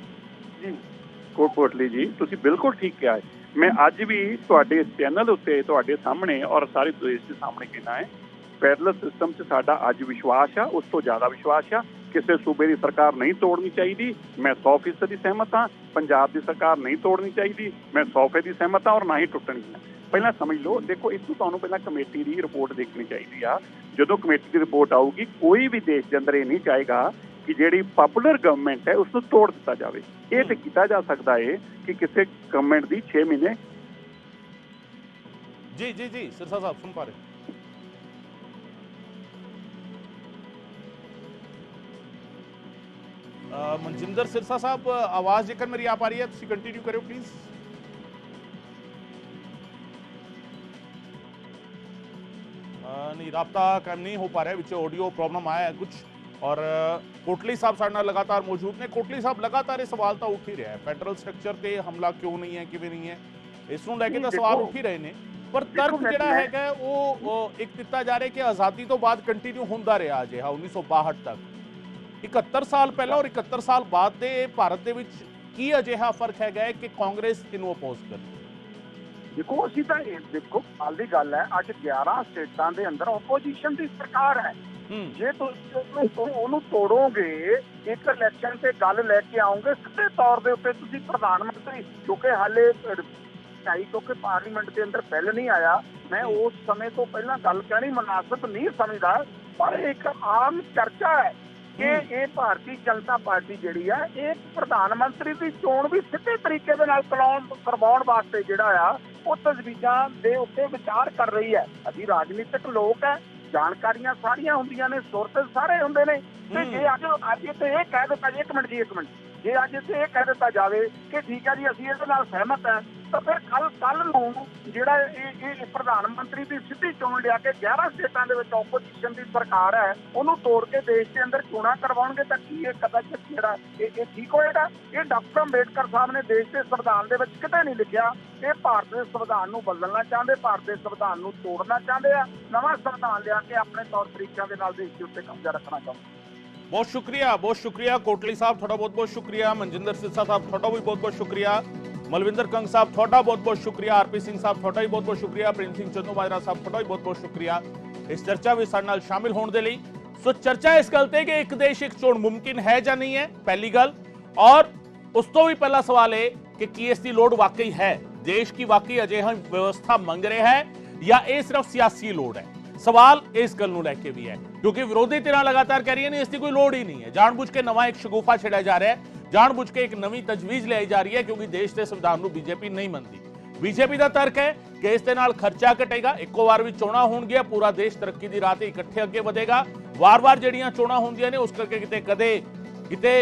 ਜੀ। ਕੋਟਲੀ ਜੀ, ਤੁਸੀਂ ਬਿਲਕੁਲ ਠੀਕ ਕਿਹਾ ਹੈ। ਮੈਂ ਅੱਜ ਵੀ ਤੁਹਾਡੇ ਚੈਨਲ ਉੱਤੇ ਤੁਹਾਡੇ ਸਾਹਮਣੇ ਔਰ ਸਾਰੇ ਦੇਸ਼ ਦੇ ਸਾਹਮਣੇ ਕਹਿਣਾ ਹੈ, ਫੈਡਰਲ ਸਿਸਟਮ 'ਚ ਸਾਡਾ ਅੱਜ ਵਿਸ਼ਵਾਸ ਆ, ਉਸ ਤੋਂ ਜ਼ਿਆਦਾ ਵਿਸ਼ਵਾਸ ਆ। ਕਿਸੇ ਸੂਬੇ ਦੀ ਸਰਕਾਰ ਨਹੀਂ ਤੋੜਨੀ ਚਾਹੀਦੀ, ਮੈਂ 100% ਸਹਿਮਤ ਹਾਂ। ਪੰਜਾਬ ਦੀ ਸਰਕਾਰ ਨਹੀਂ ਤੋੜਨੀ ਚਾਹੀਦੀ, ਮੈਂ 100% ਸਹਿਮਤ ਹਾਂ, ਔਰ ਨਾ ਹੀ ਟੁੱਟਣੀ ਹੈ। ਪਹਿਲਾਂ ਸਮਝ ਲਓ, ਦੇਖੋ ਇਸ ਤੋਂ ਤੁਹਾਨੂੰ ਪਹਿਲਾਂ ਕਮੇਟੀ ਦੀ ਰਿਪੋਰਟ ਦੇਖਣੀ ਚਾਹੀਦੀ ਆ। ਜਦੋਂ ਕਮੇਟੀ ਦੀ ਰਿਪੋਰਟ ਆਊਗੀ, ਕੋਈ ਵੀ ਦੇਸ਼ ਦੇ ਅੰਦਰ ਇਹ ਨਹੀਂ ਚਾਹੇਗਾ ਕਿ ਜਿਹੜੀ ਪਾਪੂਲਰ ਗਵਰਨਮੈਂਟ ਹੈ ਉਸ ਨੂੰ ਤੋੜ ਦਿੱਤਾ ਜਾਵੇ। ਇਹ ਤੇ ਕੀਤਾ ਜਾ ਸਕਦਾ ਹੈ ਕਿ ਕਿਸੇ ਗਵਰਨਮੈਂਟ ਦੀ 6 ਮਹੀਨੇ जी जी जी सिरसा साहब सुन पा रहे? मनजिंदर सिरसा साहब आवाज जेकर मेरी आ पा रही है तुम कंटिन्यू करो प्लीज। नहीं राब्ता काम नहीं हो पा रहा है, विच ऑडियो प्रॉब्लम आया है कुछ। और कोटली साहब साडे नाल लगातार मौजूद ने। कोटली साहब लगातार ये सवाल तो उठ ही रहा है, फेडरल स्ट्रक्चर ते हमला क्यों नहीं है किवें नहीं है, इस नूं लैके तो सवाल उठ ही रहे ने। पर तर्क जिहड़ा हैगा वो एक दिता जा रहा है कि आज़ादी तो बाद कंटिन्यू हुंदा रहा अजिहा 1962 तक। 71 साल पहला और 71 साल बाद दे भारत दे विच की अजिहा फर्क हैगा कि कांग्रेस इनू अपोज करे? देखो ਅਸੀਂ ਤਾਂ ਦੇਖੋ ਹਾਲ ਦੀ ਗੱਲ ਹੈ, ਅੱਜ 11 ਸਟੇਟਾਂ ਦੇ ਅੰਦਰ ਆਪੋਜੀਸ਼ਨ ਦੀ ਸਰਕਾਰ ਹੈ। ਜੇ ਤੁਸੀਂ ਉਹਨੂੰ ਤੋੜੋਗੇ, ਇੱਕ ਇਲੈਕਸ਼ਨ ਤੇ ਗੱਲ ਲੈ ਕੇ ਆਓਗੇ, ਸਿੱਧੇ ਤੌਰ ਦੇ ਉੱਤੇ ਤੁਸੀਂ ਪ੍ਰਧਾਨ ਮੰਤਰੀ, ਕਿਉਂਕਿ ਹਾਲੇ ਕਿਉਂਕਿ ਪਾਰਲੀਮੈਂਟ ਦੇ ਅੰਦਰ ਬਿੱਲ ਨਹੀਂ ਆਇਆ, ਮੈਂ ਉਸ ਸਮੇਂ ਤੋਂ ਪਹਿਲਾਂ ਗੱਲ ਕਹਿਣੀ ਮੁਨਾਸਬ ਨਹੀਂ ਸਮਝਦਾ, ਪਰ ਇੱਕ ਆਮ ਚਰਚਾ ਹੈ ਕਿ ਇਹ ਭਾਰਤੀ ਜਨਤਾ ਪਾਰਟੀ ਜਿਹੜੀ ਹੈ ਇਹ ਪ੍ਰਧਾਨ ਮੰਤਰੀ ਦੀ ਚੋਣ ਵੀ ਸਿੱਧੇ ਤਰੀਕੇ ਦੇ ਨਾਲ ਕਰਵਾਉਣ ਵਾਸਤੇ ਜਿਹੜਾ ਆ ਉਹ ਤਜਵੀਜ਼ਾਂ ਦੇ ਉੱਤੇ ਵਿਚਾਰ ਕਰ ਰਹੀ ਹੈ। ਅਸੀਂ ਰਾਜਨੀਤਿਕ ਲੋਕ ਹੈ, ਜਾਣਕਾਰੀਆਂ ਸਾਰੀਆਂ ਹੁੰਦੀਆਂ ਨੇ, ਸੋਰਸਿਸ ਸਾਰੇ ਹੁੰਦੇ ਨੇ, ਤੇ ਜੇ ਅੱਜ ਤੇ ਇਹ ਕਹਿ ਦਿੱਤਾ ਜੀ, ਇੱਕ ਮਿੰਟ ਜੇ ਅੱਜ ਇੱਥੇ ਇਹ ਕਹਿ ਦਿੱਤਾ ਜਾਵੇ ਕਿ ਠੀਕ ਹੈ ਜੀ ਅਸੀਂ ਇਹਦੇ ਨਾਲ ਸਹਿਮਤ ਹੈ, ਤਾਂ ਫਿਰ ਕੱਲ ਨੂੰ ਜਿਹੜਾ ਇਹ ਪ੍ਰਧਾਨ ਮੰਤਰੀ ਦੀ ਸਿੱਧੀ ਚੋਣ ਲਿਆ ਕੇ 11 ਸਟੇਟਾਂ ਦੇ ਵਿੱਚ ਆਪੋਜੀਸ਼ਨ ਦੀ ਸਰਕਾਰ ਹੈ ਉਹਨੂੰ ਤੋੜ ਕੇ ਦੇਸ਼ ਦੇ ਅੰਦਰ ਚੋਣਾਂ ਕਰਵਾਉਣਗੇ, ਤਾਂ ਕੀ ਇਹ ਕਦਾਚਿਤ ਜਿਹੜਾ ਇਹ ਠੀਕ ਹੋਏਗਾ? ਇਹ ਡਾਕਟਰ ਅੰਬੇਡਕਰ ਸਾਹਿਬ ਨੇ ਦੇਸ਼ ਦੇ ਸੰਵਿਧਾਨ ਦੇ ਵਿੱਚ ਕਿਤੇ ਨਹੀਂ ਲਿਖਿਆ ਇਹ ਭਾਰਤ ਦੇ ਸੰਵਿਧਾਨ ਨੂੰ ਬਦਲਣਾ ਚਾਹੁੰਦੇ, ਭਾਰਤ ਦੇ ਸੰਵਿਧਾਨ ਨੂੰ ਤੋੜਨਾ ਚਾਹੁੰਦੇ ਆ, ਨਵਾਂ ਸੰਵਿਧਾਨ ਲਿਆ ਕੇ ਆਪਣੇ ਤੌਰ ਤਰੀਕਿਆਂ ਦੇ ਨਾਲ ਦੇਸ਼ ਦੇ ਉੱਤੇ ਕਬਜ਼ਾ ਰੱਖਣਾ ਚਾਹੁੰਦੇ। बहुत शुक्रिया कोटली साहब, थोड़ा बहुत बहुत शुक्रिया। मनजिंदर सिरसा साहब थोड़ा भी बहुत बहुत शुक्रिया। मलविंदर कंग साहब थोड़ा बहुत बहुत शुक्रिया। आरपी सिंह साहब थोड़ा भी बहुत बहुत शुक्रिया। प्रिंस सिंह चंदूमाजरा साहब थोड़ा भी बहुत बहुत शुक्रिया इस चर्चा में साडे नाल शामिल होने दे लई। सो चर्चा इस गल ते कि एक देश एक चोण मुमकिन है या नहीं है, पहली गल। और उस तो भी पहला सवाल है कि की इसकी लोड़ वाकई है, देश की वाकई अजिहा व्यवस्था मंग रहे है या ये सिर्फ सियासी लोड़ है? सवाल इस गल नूं लैके भी है, क्योंकि विरोधी धिरां लगातार कह रही है इसकी कोई लोड़ ही नहीं है। जानबूझ के नवा एक शगुफा छेड़ा जा रहा है, जानबूझ के एक नवी तजवीज लाई जा रही है, क्योंकि देश के संविधान नूं बीजेपी नहीं मनती। बीजेपी का तर्क है कि इस दे नाल खर्चा घटेगा, इक्को वार भी चोणां होणगीआं, पूरा देश तरक्की की राह ते इकट्ठे अगे वधेगा। वार-वार जिहड़ियां चोणां होंदियां ने उस करके किते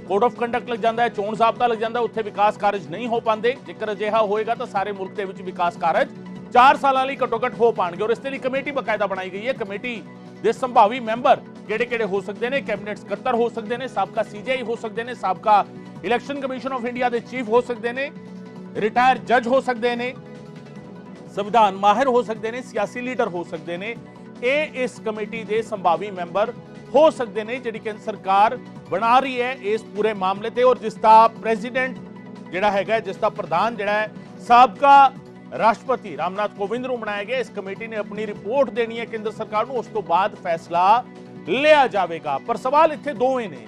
कोड ऑफ कंडक्ट लग जाता है, चोण जाब्ता लग जाता है, उत्थे विकास कारज नहीं हो पाते। जेकर अजिहा होएगा तो सारे मुल्क के विच विकास कारज 4 साल घट्टो घट हो पाएंगे। और इसके लिए कमेटी बकायदा बनाई गई है। कमेटी के संभावी मैंबर किहड़े-किहड़े हो सकते हैं? कैबिनेट सकत्तर हो सकते हैं, साबका सीजीआई हो सकते हैं, साबका इलैक्शन कमीशन ऑफ इंडिया के चीफ हो सकते हैं, रिटायर जज हो सकते हैं, संविधान माहिर हो सकते हैं, सियासी लीडर हो सकते हैं। ये इस कमेटी के संभावी मैंबर हो सकते हैं जिहड़ी केंद्र सरकार बना रही है इस पूरे मामले ते। और जिसका प्रेजिडेंट जिहड़ा हैगा, जिसका प्रधान जिहड़ा है साबका राष्ट्रपति रामनाथ कोविंद नूं बनाया गया। इस कमेटी ने अपनी रिपोर्ट देनी है केंद्र सरकार को, उस तो बाद फैसला लिया जाएगा। पर सवाल इत्थे दो ही ने,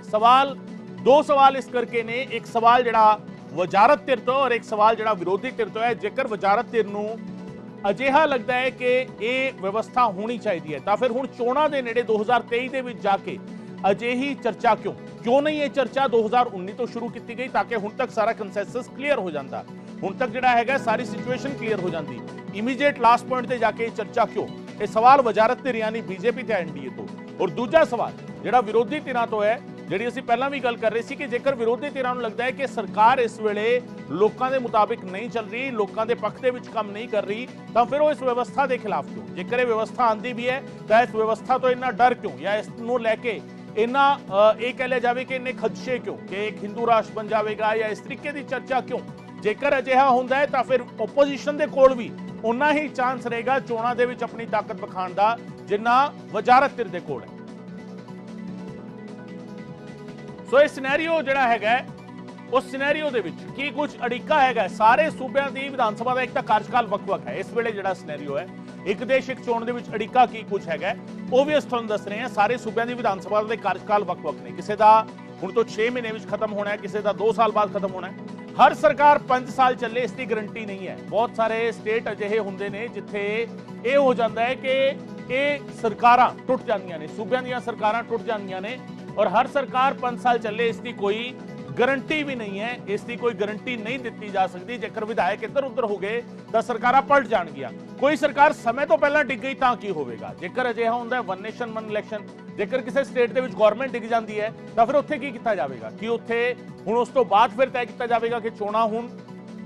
दो सवाल इस करके ने, एक सवाल जिहड़ा वजारत धिर तो और एक सवाल जिहड़ा विरोधी धिर तो है। जेकर वजारत धिर नूं अजिहा लगता है कि ये व्यवस्था होनी चाहिए है, तो फिर हुण चोणां दे नेड़े 2023 दे विच जाके अजिही चर्चा क्यों नहीं? ये चर्चा 2019 तो शुरू की गई ताकि हुण तक सारा कंसेंसस क्लीयर हो जाता, हुण तक जिहड़ा हैगा सारी सिचुएशन क्लीयर हो जाती। इमीडिएट लास्ट पॉइंट ते जाके चर्चा क्यों? ये सवाल वजारत धिर यानी बीजेपी ते एनडीए तो। और दूजा सवाल जिहड़ा विरोधी धिरां तो है, जिहड़ी असीं पहलां भी गल कर रहे सी कि जेकर विरोधी धिरां नूं लगदा है कि सरकार इस वेले लोकां दे मुताबिक नहीं चल रही, लोकां दे पक्ष दे विच काम नहीं कर रही, तां फिर वो इस व्यवस्था के खिलाफ क्यों? जेकर ये व्यवस्था आंदी भी है तो इस व्यवस्था तो इन्ना डर क्यों, या इस नूं लैके इन्ना ये कह लिया जाए कि इन्ने खदशे क्यों कि एक हिंदू राष्ट्र बन जाएगा, या इस तरीके की चर्चा क्यों? जेकर अजिहा हुंदा है तो फिर ओपोजिशन दे कोल भी उन्ना ही चांस रहेगा चोणां दे विच अपनी ताकत विखाण दा जिन्ना वजारत धिर दे कोल है। सो इस सिनेरियो जिहड़ा हैगा उस सिनेरियो दे विच की कुछ अड़िका हैगा? सारे सूबਿਆਂ ਦੀ विधान सभा का एक तो कार्यकाल वक-वक है। इस वेले जिहड़ा सिनेरियो है एक देश एक चोण दे विच अड़िका की कुछ हैगा ਉਹ ਵੀ ਅਸੀਂ ਤੁਹਾਨੂੰ ਦੱਸ ਰਹੇ ਹਾਂ। ਸਾਰੇ ਸੂਬਿਆਂ ਦੀ ਵਿਧਾਨ ਸਭਾ ਦੇ ਕਾਰਜਕਾਲ ਵੱਖ-ਵੱਖ ਨੇ, ਕਿਸੇ ਦਾ ਹੁਣ ਤੋਂ 6 ਮਹੀਨੇ ਵਿੱਚ ਖਤਮ ਹੋਣਾ ਹੈ, ਕਿਸੇ ਦਾ 2 ਸਾਲ ਬਾਅਦ ਖਤਮ ਹੋਣਾ ਹੈ। ਹਰ ਸਰਕਾਰ 5 ਸਾਲ ਚੱਲੇ ਇਸ ਦੀ ਗਾਰੰਟੀ ਨਹੀਂ ਹੈ। ਬਹੁਤ ਸਾਰੇ ਸਟੇਟ ਅਜਿਹੇ ਹੁੰਦੇ ਨੇ ਜਿੱਥੇ ਇਹ ਹੋ ਜਾਂਦਾ ਹੈ ਕਿ ਇਹ ਸਰਕਾਰਾਂ ਟੁੱਟ ਜਾਂਦੀਆਂ ਨੇ, ਸੂਬਿਆਂ ਦੀਆਂ ਸਰਕਾਰਾਂ ਟੁੱਟ ਜਾਂਦੀਆਂ ਨੇ, ਔਰ ਹਰ ਸਰਕਾਰ 5 ਸਾਲ ਚੱਲੇ ਇਸ ਦੀ ਕੋਈ ਗਰੰਟੀ ਵੀ ਨਹੀਂ ਹੈ, ਇਸ ਦੀ ਕੋਈ ਗਰੰਟੀ ਨਹੀਂ ਦਿੱਤੀ ਜਾ ਸਕਦੀ। ਜੇਕਰ ਵਿਧਾਇਕ ਇੱਧਰ ਉੱਧਰ ਹੋ ਗਏ ਤਾਂ ਸਰਕਾਰਾਂ ਪਲਟ ਜਾਣਗੀਆਂ। ਕੋਈ ਸਰਕਾਰ ਸਮੇਂ ਤੋਂ ਪਹਿਲਾਂ ਡਿੱਗ ਗਈ ਤਾਂ ਕੀ ਹੋਵੇਗਾ? ਜੇਕਰ ਅਜਿਹਾ ਹੁੰਦਾ ਵਨ ਨੇਸ਼ਨ ਵਨ ਇਲੈਕਸ਼ਨ, ਜੇਕਰ ਕਿਸੇ ਸਟੇਟ ਦੇ ਵਿੱਚ ਗਵਰਨਮੈਂਟ ਡਿੱਗ ਜਾਂਦੀ ਹੈ ਤਾਂ ਫਿਰ ਉੱਥੇ ਕੀ ਕੀਤਾ ਜਾਵੇਗਾ? ਕਿ ਉੱਥੇ ਹੁਣ ਉਸ ਤੋਂ ਬਾਅਦ ਫਿਰ ਤੈਅ ਕੀਤਾ ਜਾਵੇਗਾ ਕਿ ਚੋਣਾਂ ਹੁਣ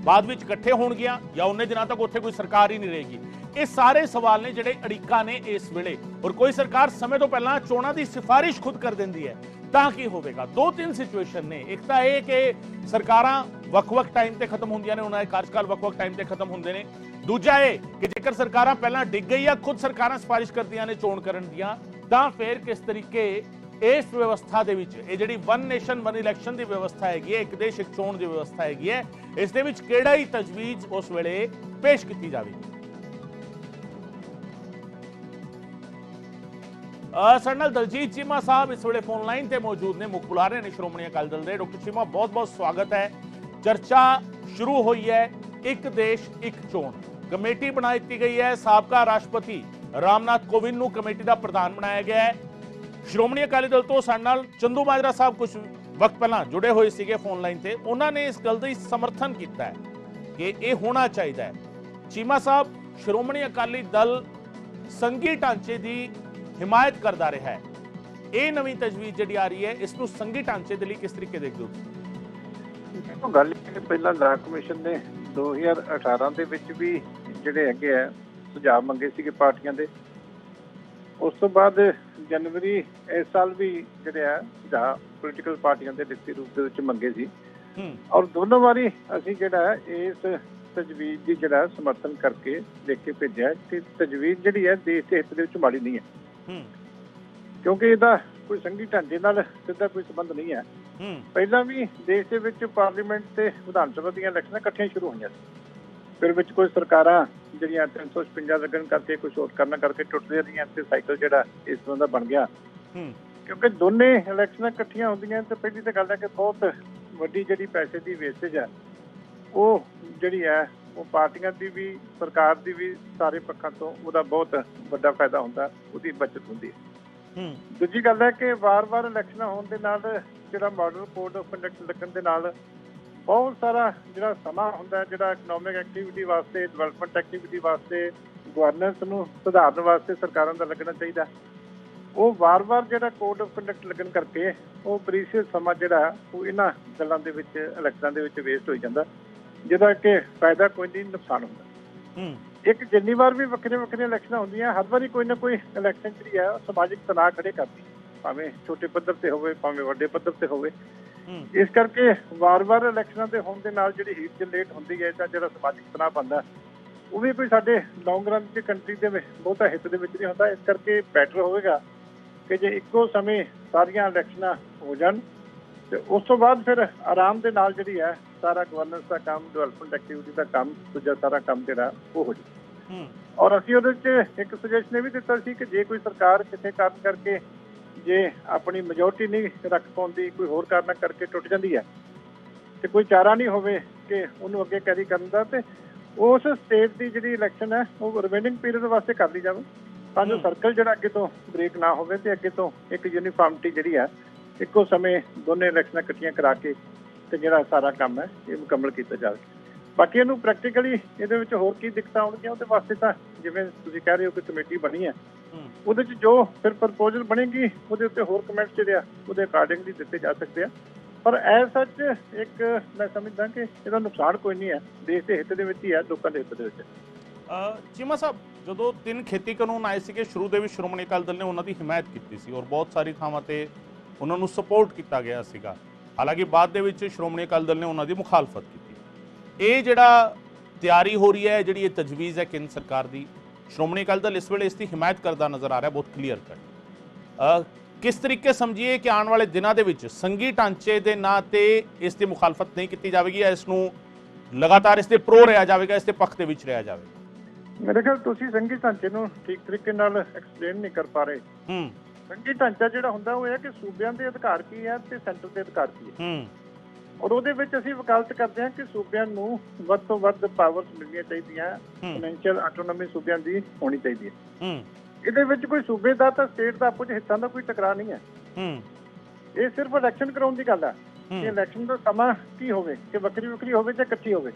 ਬਾਅਦ ਵਿੱਚ ਇਕੱਠੇ ਹੋਣਗੀਆਂ ਜਾਂ ਉਹਨੇ ਦਿਨਾਂ ਤੱਕ ਉੱਥੇ ਕੋਈ ਸਰਕਾਰ ਹੀ ਨਹੀਂ ਰਹੇਗੀ? ਇਹ ਸਾਰੇ ਸਵਾਲ ਨੇ ਜਿਹੜੇ ਅੜਿੱਕਾ ਨੇ ਇਸ ਵੇਲੇ। ਔਰ ਕੋਈ ਸਰਕਾਰ ਸਮੇਂ ਤੋਂ ਪਹਿਲਾਂ ਚੋਣਾਂ ਦੀ ਸਿਫਾਰਿਸ਼ ਖੁਦ ਕਰ ਦਿੰਦੀ ਹੈ ਤਾਂ ਕੀ ਹੋਵੇਗਾ? ਦੋ ਤਿੰਨ ਸਿਚੁਏਸ਼ਨ ਨੇ। ਇੱਕ ਤਾਂ ਇਹ ਕਿ ਸਰਕਾਰਾਂ ਵੱਖ-ਵੱਖ ਟਾਈਮ ਤੇ ਖਤਮ ਹੁੰਦੀਆਂ ਨੇ, ਉਹਨਾਂ ਦੇ ਕਾਰਜਕਾਲ ਵੱਖ-ਵੱਖ ਟਾਈਮ ਤੇ ਖਤਮ ਹੁੰਦੇ ਨੇ। ਦੂਜਾ ਇਹ ਕਿ ਜੇਕਰ ਸਰਕਾਰਾਂ ਪਹਿਲਾਂ ਡਿੱਗ ਗਈਆਂ, ਖੁਦ ਸਰਕਾਰਾਂ ਸਿਫਾਰਿਸ਼ ਕਰਦੀਆਂ ਨੇ ਚੋਣ ਕਰਨ ਦੀਆਂ, ਤਾਂ ਫਿਰ ਕਿਸ ਤਰੀਕੇ ਇਸ ਵਿਵਸਥਾ ਦੇ ਵਿੱਚ ਇਹ ਜਿਹੜੀ ਵਨ ਨੇਸ਼ਨ ਵਨ ਇਲੈਕਸ਼ਨ ਦੀ ਵਿਵਸਥਾ ਹੈਗੀ ਹੈ, ਇੱਕ ਦੇਸ਼ ਇੱਕ ਚੋਣ ਦੀ ਵਿਵਸਥਾ ਹੈਗੀ ਹੈ, ਇਸ ਦੇ ਵਿੱਚ ਕਿਹੜਾ ਹੀ ਤਜਵੀਜ਼ ਉਸ ਵੇਲੇ ਪੇਸ਼ ਕੀਤੀ ਜਾਵੇਗੀ? ਸਾਡੇ ਨਾਲ ਦਲਜੀਤ ਚੀਮਾ ਸਾਹਿਬ ਇਸ ਵੇਲੇ ਫੋਨ ਲਾਈਨ ਤੇ ਮੌਜੂਦ ਨੇ, ਮੁੱਖ ਬੁਲਾਰੇ ਨੇ ਸ਼੍ਰੋਮਣੀ ਅਕਾਲੀ ਦਲ ਦੇ। ਡਾਕਟਰ ਚੀਮਾ, ਬਹੁਤ ਬਹੁਤ ਸਵਾਗਤ ਹੈ। ਚਰਚਾ ਸ਼ੁਰੂ ਹੋਈ ਹੈ, ਇੱਕ ਦੇਸ਼ ਇੱਕ ਚੋਣ ਕਮੇਟੀ ਬਣਾ ਦਿੱਤੀ ਗਈ ਹੈ। ਸਾਬਕਾ ਰਾਸ਼ਟਰਪਤੀ ਰਾਮਨਾਥ ਕੋਵਿੰਦ ਨੂੰ ਕਮੇਟੀ ਦਾ ਪ੍ਰਧਾਨ ਬਣਾਇਆ ਗਿਆ ਹੈ। ਸ਼੍ਰੋਮਣੀ ਅਕਾਲੀ ਦਲ ਤੋਂ ਸਾਡੇ ਨਾਲ ਚੰਦੂ ਮਾਜਰਾ ਸਾਹਿਬ ਕੁਝ ਵਕਤ ਪਹਿਲਾਂ ਜੁੜੇ ਹੋਏ ਸੀਗੇ ਫੋਨ ਲਾਈਨ ਤੇ, ਉਹਨਾਂ ਨੇ ਇਸ ਗੱਲ ਦਾ ਸਮਰਥਨ ਕੀਤਾ ਹੈ ਕਿ ਇਹ ਹੋਣਾ ਚਾਹੀਦਾ ਹੈ। ਚੀਮਾ ਸਾਹਿਬ, ਸ਼੍ਰੋਮਣੀ ਅਕਾਲੀ ਦਲ ਸੰਘੀ ਢਾਂਚੇ ਦੀ ਹਿਮਾਇਤ ਕਰਦਾ ਰਿਹਾ ਹੈ, ਇਹ ਨਵੀਂ ਤਜਵੀਜ਼ ਜਿਹੜੀ ਆ ਰਹੀ ਹੈ, ਇਸ ਨੂੰ ਸੰਘੀ ਢਾਂਚੇ ਦੇ ਲਈ ਕਿਸ ਤਰੀਕੇ ਦੇਖਦੇ ਹੋ? ਗੱਲ ਇਹ ਕਿ ਪਹਿਲਾਂ ਲਾ ਕਮਿਸ਼ਨ ਨੇ 2018 ਦੇ ਵਿੱਚ ਵੀ ਜਿਹੜੇ ਹੈਗੇ ਆ ਸੁਝਾਅ ਮੰਗੇ ਸੀਗੇ ਪਾਰਟੀਆਂ ਦੇ। ਉਸ ਤੋਂ ਬਾਅਦ ਜਨਵਰੀ ਇਸ ਸਾਲ ਵੀ ਜਿਹੜੇ ਆ ਸੁਝਾਅ ਪੋਲੀਟੀਕਲ ਪਾਰਟੀਆਂ ਦੇ ਲਿਖਤੀ ਰੂਪ ਦੇ ਵਿੱਚ ਮੰਗੇ ਸੀ, ਔਰ ਦੋਨੋਂ ਵਾਰੀ ਅਸੀਂ ਜਿਹੜਾ ਇਸ ਤਜਵੀਜ਼ ਦੀ ਜਿਹੜਾ ਸਮਰਥਨ ਕਰਕੇ ਲਿਖ ਕੇ ਭੇਜਿਆ ਕਿ ਤਜਵੀਜ਼ ਜਿਹੜੀ ਹੈ ਦੇਸ਼ ਦੇ ਹਿੱਤ ਦੇ ਵਿੱਚ ਮਾੜੀ ਨਹੀਂ ਹੈ, ਕਿਉਂਕਿ ਇਹਦਾ ਕੋਈ ਸੰਘੀ ਢਾਂਚੇ ਨਾਲ ਸਿੱਧਾ ਕੋਈ ਸੰਬੰਧ ਨਹੀਂ ਹੈ। ਪਹਿਲਾਂ ਵੀ ਦੇਸ਼ ਦੇ ਵਿੱਚ ਪਾਰਲੀਮੈਂਟ ਤੇ ਵਿਧਾਨ ਸਭਾ ਦੀਆਂ ਇਲੈਕਸ਼ਨਾਂ ਇਕੱਠੀਆਂ ਸ਼ੁਰੂ ਹੋਈਆਂ ਸੀ, ਫਿਰ ਵਿੱਚ ਕੋਈ ਸਰਕਾਰਾਂ ਜਿਹੜੀਆਂ 356 ਲੱਗਣ ਕਰਕੇ ਕੁਝ ਹੋਰ ਕਰਨਾ ਕਰਕੇ ਟੁੱਟਦੀਆਂ ਰਹੀਆਂ ਤੇ ਸਾਈਕਲ ਜਿਹੜਾ ਇਸ ਤਰ੍ਹਾਂ ਦਾ ਬਣ ਗਿਆ। ਕਿਉਂਕਿ ਦੋਨੇ ਇਲੈਕਸ਼ਨਾਂ ਇਕੱਠੀਆਂ ਹੁੰਦੀਆਂ ਤੇ ਪਹਿਲੀ ਤਾਂ ਗੱਲ ਹੈ ਕਿ ਬਹੁਤ ਵੱਡੀ ਜਿਹੜੀ ਪੈਸੇ ਦੀ ਵੇਸਟੇਜ ਹੈ ਉਹ ਜਿਹੜੀ ਹੈ ਉਹ ਪਾਰਟੀਆਂ ਦੀ ਵੀ ਸਰਕਾਰ ਦੀ ਵੀ ਸਾਰੇ ਪੱਖਾਂ ਤੋਂ ਉਹਦਾ ਬਹੁਤ ਵੱਡਾ ਫਾਇਦਾ ਹੁੰਦਾ, ਉਹਦੀ ਬਚਤ ਹੁੰਦੀ ਹੈ। ਦੂਜੀ ਗੱਲ ਹੈ ਕਿ ਵਾਰ-ਵਾਰ ਇਲੈਕਸ਼ਨਾਂ ਹੋਣ ਦੇ ਨਾਲ ਜਿਹੜਾ ਮਾਡਲ ਕੋਡ ਆਫ ਕੰਡਕਟ ਲੱਗਣ ਦੇ ਨਾਲ ਬਹੁਤ ਸਾਰਾ ਜਿਹੜਾ ਸਮਾਂ ਹੁੰਦਾ, ਜਿਹੜਾ ਇਕਨੋਮਿਕ ਐਕਟੀਵਿਟੀ ਵਾਸਤੇ, ਡਿਵੈਲਪਮੈਂਟ ਐਕਟੀਵਿਟੀ ਵਾਸਤੇ, ਗਵਰਨੈਂਸ ਨੂੰ ਸੁਧਾਰਨ ਵਾਸਤੇ ਸਰਕਾਰਾਂ ਦਾ ਲੱਗਣਾ ਚਾਹੀਦਾ। ਉਹ ਵਾਰ-ਵਾਰ ਜਿਹੜਾ ਕੋਡ ਆਫ ਕੰਡਕਟ ਲੱਗਣ ਕਰਕੇ ਉਹ ਪ੍ਰੀਸ਼ੀਅਸ ਸਮਾਂ ਜਿਹੜਾ ਉਹ ਇਹਨਾਂ ਗੱਲਾਂ ਦੇ ਵਿੱਚ ਇਲੈਕਸ਼ਨਾਂ ਦੇ ਵਿੱਚ ਵੇਸਟ ਹੋਈ ਜਾਂਦਾ, ਜਿਹਦਾ ਕਿ ਫਾਇਦਾ ਕੋਈ ਨਹੀਂ, ਨੁਕਸਾਨ ਹੁੰਦਾ। ਇੱਕ ਜਿੰਨੀ ਵਾਰ ਵੀ ਵੱਖਰੀਆਂ ਵੱਖਰੀਆਂ ਇਲੈਕਸ਼ਨਾਂ ਹੁੰਦੀਆਂ, ਹਰ ਵਾਰੀ ਕੋਈ ਨਾ ਕੋਈ ਇਲੈਕਸ਼ਨ ਜਿਹੜੀ ਹੈ ਸਮਾਜਿਕ ਤਣਾਅ ਖੜੇ ਕਰਦੀ, ਭਾਵੇਂ ਛੋਟੇ ਪੱਧਰ ਤੇ ਹੋਵੇ ਭਾਵੇਂ ਵੱਡੇ ਪੱਧਰ ਤੇ ਹੋਵੇ। ਇਸ ਕਰਕੇ ਵਾਰ-ਵਾਰ ਇਲੈਕਸ਼ਨਾਂ ਦੇ ਹੋਣ ਦੇ ਨਾਲ ਜਿਹੜੀ ਹੀਟ ਜਨਰੇਟ ਹੁੰਦੀ ਹੈ ਤਾਂ ਜਿਹੜਾ ਸਮਾਜਿਕ ਤਣਾਅ ਬਣਦਾ ਉਹ ਵੀ ਕੋਈ ਸਾਡੇ ਲੌਂਗ ਰਨ ਦੀ ਕੰਟਰੀ ਦੇ ਵਿੱਚ ਬਹੁਤਾ ਹਿੱਤ ਦੇ ਵਿੱਚ ਨਹੀਂ ਹੁੰਦਾ। ਇਸ ਕਰਕੇ ਬੈਟਰ ਹੋਵੇਗਾ ਕਿ ਜੇ ਇੱਕੋ ਸਮੇਂ ਸਾਰੀਆਂ ਇਲੈਕਸ਼ਨਾਂ ਹੋ ਜਾਣ ਤੇ ਉਸ ਤੋਂ ਬਾਅਦ ਫਿਰ ਆਰਾਮ ਦੇ ਨਾਲ ਜਿਹੜੀ ਹੈ ਸਾਰਾ ਗਵਰਨੈਂਸ ਦਾ ਕੰਮ, ਡਿਵੈਲਪਮੈਂਟ ਐਕਟੀਵਿਟੀ ਦਾ ਕੰਮ, ਦੂਜਾ ਸਾਰਾ ਕੰਮ ਜਿਹੜਾ ਉਹ ਹੋ ਜਾਵੇ। ਔਰ ਅਸੀਂ ਉਹਦੇ 'ਚ ਇੱਕ ਸੁਜੈਸ਼ਨ ਇਹ ਵੀ ਦਿੱਤਾ ਸੀ ਕਿ ਜੇ ਕੋਈ ਸਰਕਾਰ ਕਿਸੇ ਕਾਰਨ ਕਰਕੇ ਜੇ ਆਪਣੀ ਮੈਜੋਰਟੀ ਨਹੀਂ ਰੱਖ ਪਾਉਂਦੀ, ਕੋਈ ਹੋਰ ਕਾਰਨ ਕਰਕੇ ਟੁੱਟ ਜਾਂਦੀ ਹੈ ਤੇ ਕੋਈ ਚਾਰਾ ਨਹੀਂ ਹੋਵੇ ਕਿ ਉਹਨੂੰ ਅੱਗੇ ਕੈਰੀ ਕਰਨ ਦਾ, ਤੇ ਉਸ ਸਟੇਟ ਦੀ ਜਿਹੜੀ ਇਲੈਕਸ਼ਨ ਹੈ ਉਹ ਰਿਮੇਨਿੰਗ ਪੀਰੀਅਡ ਵਾਸਤੇ ਕਰ ਲਈ ਜਾਵੇ ਤਾਂ ਜੋ ਸਰਕਲ ਜਿਹੜਾ ਅੱਗੇ ਤੋਂ ਬ੍ਰੇਕ ਨਾ ਹੋਵੇ ਤੇ ਅੱਗੇ ਤੋਂ ਇੱਕ ਯੂਨੀਫਾਰਮਿਟੀ ਜਿਹੜੀ ਹੈ ਇੱਕੋ ਸਮੇਂ ਦੋਨੇ ਇਲੈਕਸ਼ਨਾਂ ਇਕੱਠੀਆਂ ਕਰਾ ਕੇ ਤੇ ਜਿਹੜਾ ਸਾਰਾ ਕੰਮ ਹੈ ਇਹ ਮੁਕੰਮਲ ਕੀਤਾ ਜਾਵੇ। ਬਾਕੀ ਇਹਨੂੰ ਪ੍ਰੈਕਟੀਕਲੀ ਇਹਦੇ ਵਿੱਚ ਹੋਰ ਕੀ ਦਿੱਕਤਾਂ ਆਉਣਗੀਆਂ ਉਹਦੇ ਵਾਸਤੇ ਤਾਂ ਜਿਵੇਂ ਤੁਸੀਂ ਕਹਿ ਰਹੇ ਹੋ ਕਿ ਕਮੇਟੀ ਬਣੀ ਹੈ, ਉਹਦੇ 'ਚ ਜੋ ਫਿਰ ਪ੍ਰਪੋਜ਼ਲ ਬਣੇਗੀ ਉਹਦੇ ਉੱਤੇ ਹੋਰ ਕਮੈਂਟਸ ਜਿਹੜੇ ਆ ਉਹਦੇ ਅਕਾਰਡਿੰਗਲੀ ਦਿੱਤੇ ਜਾ ਸਕਦੇ ਆ। ਪਰ ਐਜ਼ ਸੱਚ ਇੱਕ ਮੈਂ ਸਮਝਦਾ ਕਿ ਇਹਦਾ ਨੁਕਸਾਨ ਕੋਈ ਨਹੀਂ ਹੈ, ਦੇਸ਼ ਦੇ ਹਿੱਤ ਦੇ ਵਿੱਚ ਹੀ ਹੈ, ਲੋਕਾਂ ਦੇ ਹਿੱਤ ਦੇ ਵਿੱਚ। ਚੀਮਾ ਸਾਹਿਬ, ਜਦੋਂ 3 ਖੇਤੀ ਕਾਨੂੰਨ ਆਏ ਸੀਗੇ ਸ਼ੁਰੂ ਦੇ ਵਿੱਚ ਸ਼੍ਰੋਮਣੀ ਅਕਾਲੀ ਦਲ ਨੇ ਉਹਨਾਂ ਦੀ ਹਮਾਇਤ ਕੀਤੀ ਸੀ ਔਰ ਬਹੁਤ ਸਾਰੀ ਥਾਵਾਂ ਤੇ ਉਹਨਾਂ ਨੂੰ ਸਪੋਰਟ ਕੀਤਾ ਗਿਆ ਸੀਗਾ। ਹਾਲਾਂਕਿ ਬਾਅਦ ਦੇ ਵਿੱਚ ਸ਼੍ਰੋਮਣੀ ਅਕਾਲੀ ਦਲ ਨੇ ਉਹਨਾਂ ਦੀ ਮੁਖਾਲਫਤ ਕੀਤੀ। ਇਹ ਜਿਹੜਾ ਤਿਆਰੀ ਹੋ ਰਹੀ ਹੈ, ਜਿਹੜੀ ਇਹ ਤਜਵੀਜ਼ ਹੈ ਕੇਂਦਰ ਸਰਕਾਰ ਦੀ, ਸ਼੍ਰੋਮਣੀ ਅਕਾਲੀ ਦਲ ਇਸ ਵੇਲੇ ਇਸ ਦੀ ਹਮਾਇਤ ਕਰਦਾ ਨਜ਼ਰ ਆ ਰਿਹਾ, ਬਹੁਤ ਕਲੀਅਰ ਕੱਟ। ਕਿਸ ਤਰੀਕੇ ਸਮਝੀਏ ਕਿ ਆਉਣ ਵਾਲੇ ਦਿਨਾਂ ਦੇ ਵਿੱਚ ਸੰਘੀ ਢਾਂਚੇ ਦੇ ਨਾਂ ਤੇ ਇਸ ਦੀ ਮੁਖਾਲਫਤ ਨਹੀਂ ਕੀਤੀ ਜਾਵੇਗੀ ਜਾਂ ਇਸ ਨੂੰ ਲਗਾਤਾਰ ਇਸ ਦੇ ਪ੍ਰੋ ਰਿਹਾ ਜਾਵੇਗਾ, ਇਸ ਦੇ ਪੱਖ ਦੇ ਵਿੱਚ ਰਿਹਾ ਜਾਵੇਗਾ? ਮੇਰੇ ਖਿਆਲ ਤੁਸੀਂ ਸੰਘੀ ਢਾਂਚੇ ਨੂੰ ਠੀਕ ਤਰੀਕੇ ਨਾਲ ਐਕਸਪਲੇਨ ਨਹੀਂ ਕਰ ਪਾ ਰਹੇ। ਸੰਘੀ ਢਾਂਚਾ ਜਿਹੜਾ ਹੁੰਦਾ ਉਹ ਇਹ ਕਿ ਸੂਬਿਆਂ ਦੇ ਅਧਿਕਾਰ ਕੀ ਹੈ ਤੇ ਸੈਂਟਰ ਦੇ ਅਧਿਕਾਰ ਕੀ ਹੈ, ਔਰ ਉਹਦੇ ਵਿੱਚ ਅਸੀਂ ਵਕਾਲਤ ਕਰਦੇ ਹਾਂ ਕਿ ਸੂਬਿਆਂ ਨੂੰ ਵੱਧ ਤੋਂ ਵੱਧ ਪਾਵਰਸ ਮਿਲਣੀਆਂ ਚਾਹੀਦੀਆਂ, ਫਾਈਨੈਂਸ਼ੀਅਲ ਆਟੋਨੋਮੀ ਸੂਬਿਆਂ ਦੀ ਹੋਣੀ ਚਾਹੀਦੀ ਹੈ। ਇਹਦੇ ਵਿੱਚ ਕੋਈ ਸੂਬੇ ਦਾ ਤਾਂ ਸਟੇਟ ਦਾ ਆਪੋ 'ਚ ਹਿੱਸਾਂ ਦਾ ਕੋਈ ਟਕਰਾਅ ਨਹੀਂ ਹੈ। ਇਹ ਸਿਰਫ ਇਲੈਕਸ਼ਨ ਕਰਾਉਣ ਦੀ ਗੱਲ ਹੈ। ਕਿ ਇਲੈਕਸ਼ਨ ਦਾ ਸਮਾਂ ਕੀ ਹੋਵੇ, ਕਿ ਵੱਖਰੀ ਵੱਖਰੀ ਹੋਵੇ ਜਾਂ ਇਕੱਠੀ ਹੋਵੇ।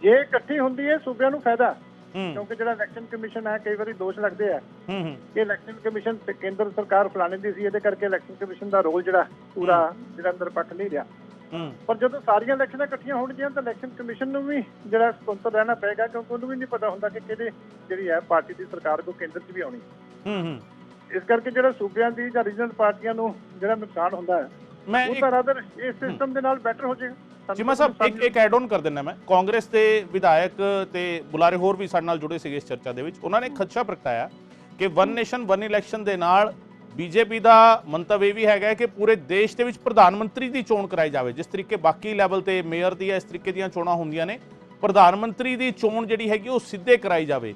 ਜੇ ਇਕੱਠੀ ਹੁੰਦੀ ਹੈ ਸੂਬਿਆਂ ਨੂੰ ਫਾਇਦਾ, ਕਿਉਂਕਿ ਜਿਹੜਾ ਇਲੈਕਸ਼ਨ ਕਮਿਸ਼ਨ ਹੈ ਕਈ ਵਾਰੀ ਦੋਸ਼ ਲੱਗਦੇ ਆ ਕਿ ਇਲੈਕਸ਼ਨ ਕਮਿਸ਼ਨ ਕੇਂਦਰ ਸਰਕਾਰ ਫਲਾਣੇ ਦੀ ਸੀ, ਇਹਦੇ ਕਰਕੇ ਇਲੈਕਸ਼ਨ ਕਮਿਸ਼ਨ ਦਾ ਰੋਲ ਜਿਹੜਾ ਪੂਰਾ ਜਿਹੜਾ ਨਿਰਪੱਖ ਨਹੀਂ ਰਿਹਾ। ਪਰ ਜਦੋਂ ਸਾਰੀਆਂ ਇਲੈਕਸ਼ਨਾਂ ਇਕੱਠੀਆਂ ਹੋਣਗੀਆਂ ਤਾਂ ਇਲੈਕਸ਼ਨ ਕਮਿਸ਼ਨ ਨੂੰ ਵੀ ਜਿਹੜਾ ਸੁਤੰਤਰ ਰਹਿਣਾ ਪਏਗਾ, ਕਿਉਂਕਿ ਉਹਨੂੰ ਵੀ ਨਹੀਂ ਪਤਾ ਹੁੰਦਾ ਕਿ ਕਿਹੜੇ ਜਿਹੜੀ ਹੈ ਪਾਰਟੀ ਦੀ ਸਰਕਾਰ ਕੋ ਕੇਂਦਰ 'ਚ ਵੀ ਆਉਣੀ। ਇਸ ਕਰਕੇ ਜਿਹੜਾ ਸੂਬਿਆਂ ਦੀ ਜਾਂ ਰੀਜਨਲ ਪਾਰਟੀਆਂ ਨੂੰ ਜਿਹੜਾ ਨੁਕਸਾਨ ਹੁੰਦਾ ਹੈ ਉਹ ਤਾਂ ਰਾਦਰ ਇਸ ਸਿਸਟਮ ਦੇ ਨਾਲ ਬੈਟਰ ਹੋ ਜਾਏਗਾ। ਚੀਮਾ ਸਾਹਿਬ ਇੱਕ ਐਡ ਆਨ ਕਰ ਦਿੰਦਾ ਮੈਂ, ਕਾਂਗਰਸ ਦੇ ਵਿਧਾਇਕ ਤੇ ਬੁਲਾਰੇ ਹੋਰ ਵੀ ਸਾਡੇ ਨਾਲ ਜੁੜੇ ਸੀਗੇ ਇਸ ਚਰਚਾ ਦੇ ਵਿੱਚ। ਉਹਨਾਂ ਨੇ ਖਦਸ਼ਾ ਪ੍ਰਗਟਾਇਆ ਕਿ ਵਨ ਨੇਸ਼ਨ ਵਨ ਇਲੈਕਸ਼ਨ ਦੇ ਨਾਲ ਬੀਜੇਪੀ ਦਾ ਮੰਤਵ ਇਹ ਵੀ ਹੈਗਾ ਕਿ ਪੂਰੇ ਦੇਸ਼ ਦੇ ਵਿੱਚ ਪ੍ਰਧਾਨ ਮੰਤਰੀ ਦੀ ਚੋਣ ਕਰਾਈ ਜਾਵੇ, ਜਿਸ ਤਰੀਕੇ ਬਾਕੀ ਲੈਵਲ ਤੇ ਮੇਅਰ ਦੀ ਇਸ ਤਰੀਕੇ ਦੀਆਂ ਚੋਣਾਂ ਹੁੰਦੀਆਂ ਨੇ, ਪ੍ਰਧਾਨ ਮੰਤਰੀ ਦੀ ਚੋਣ ਜਿਹੜੀ ਹੈਗੀ ਉਹ ਸਿੱਧੇ ਕਰਾਈ ਜਾਵੇ।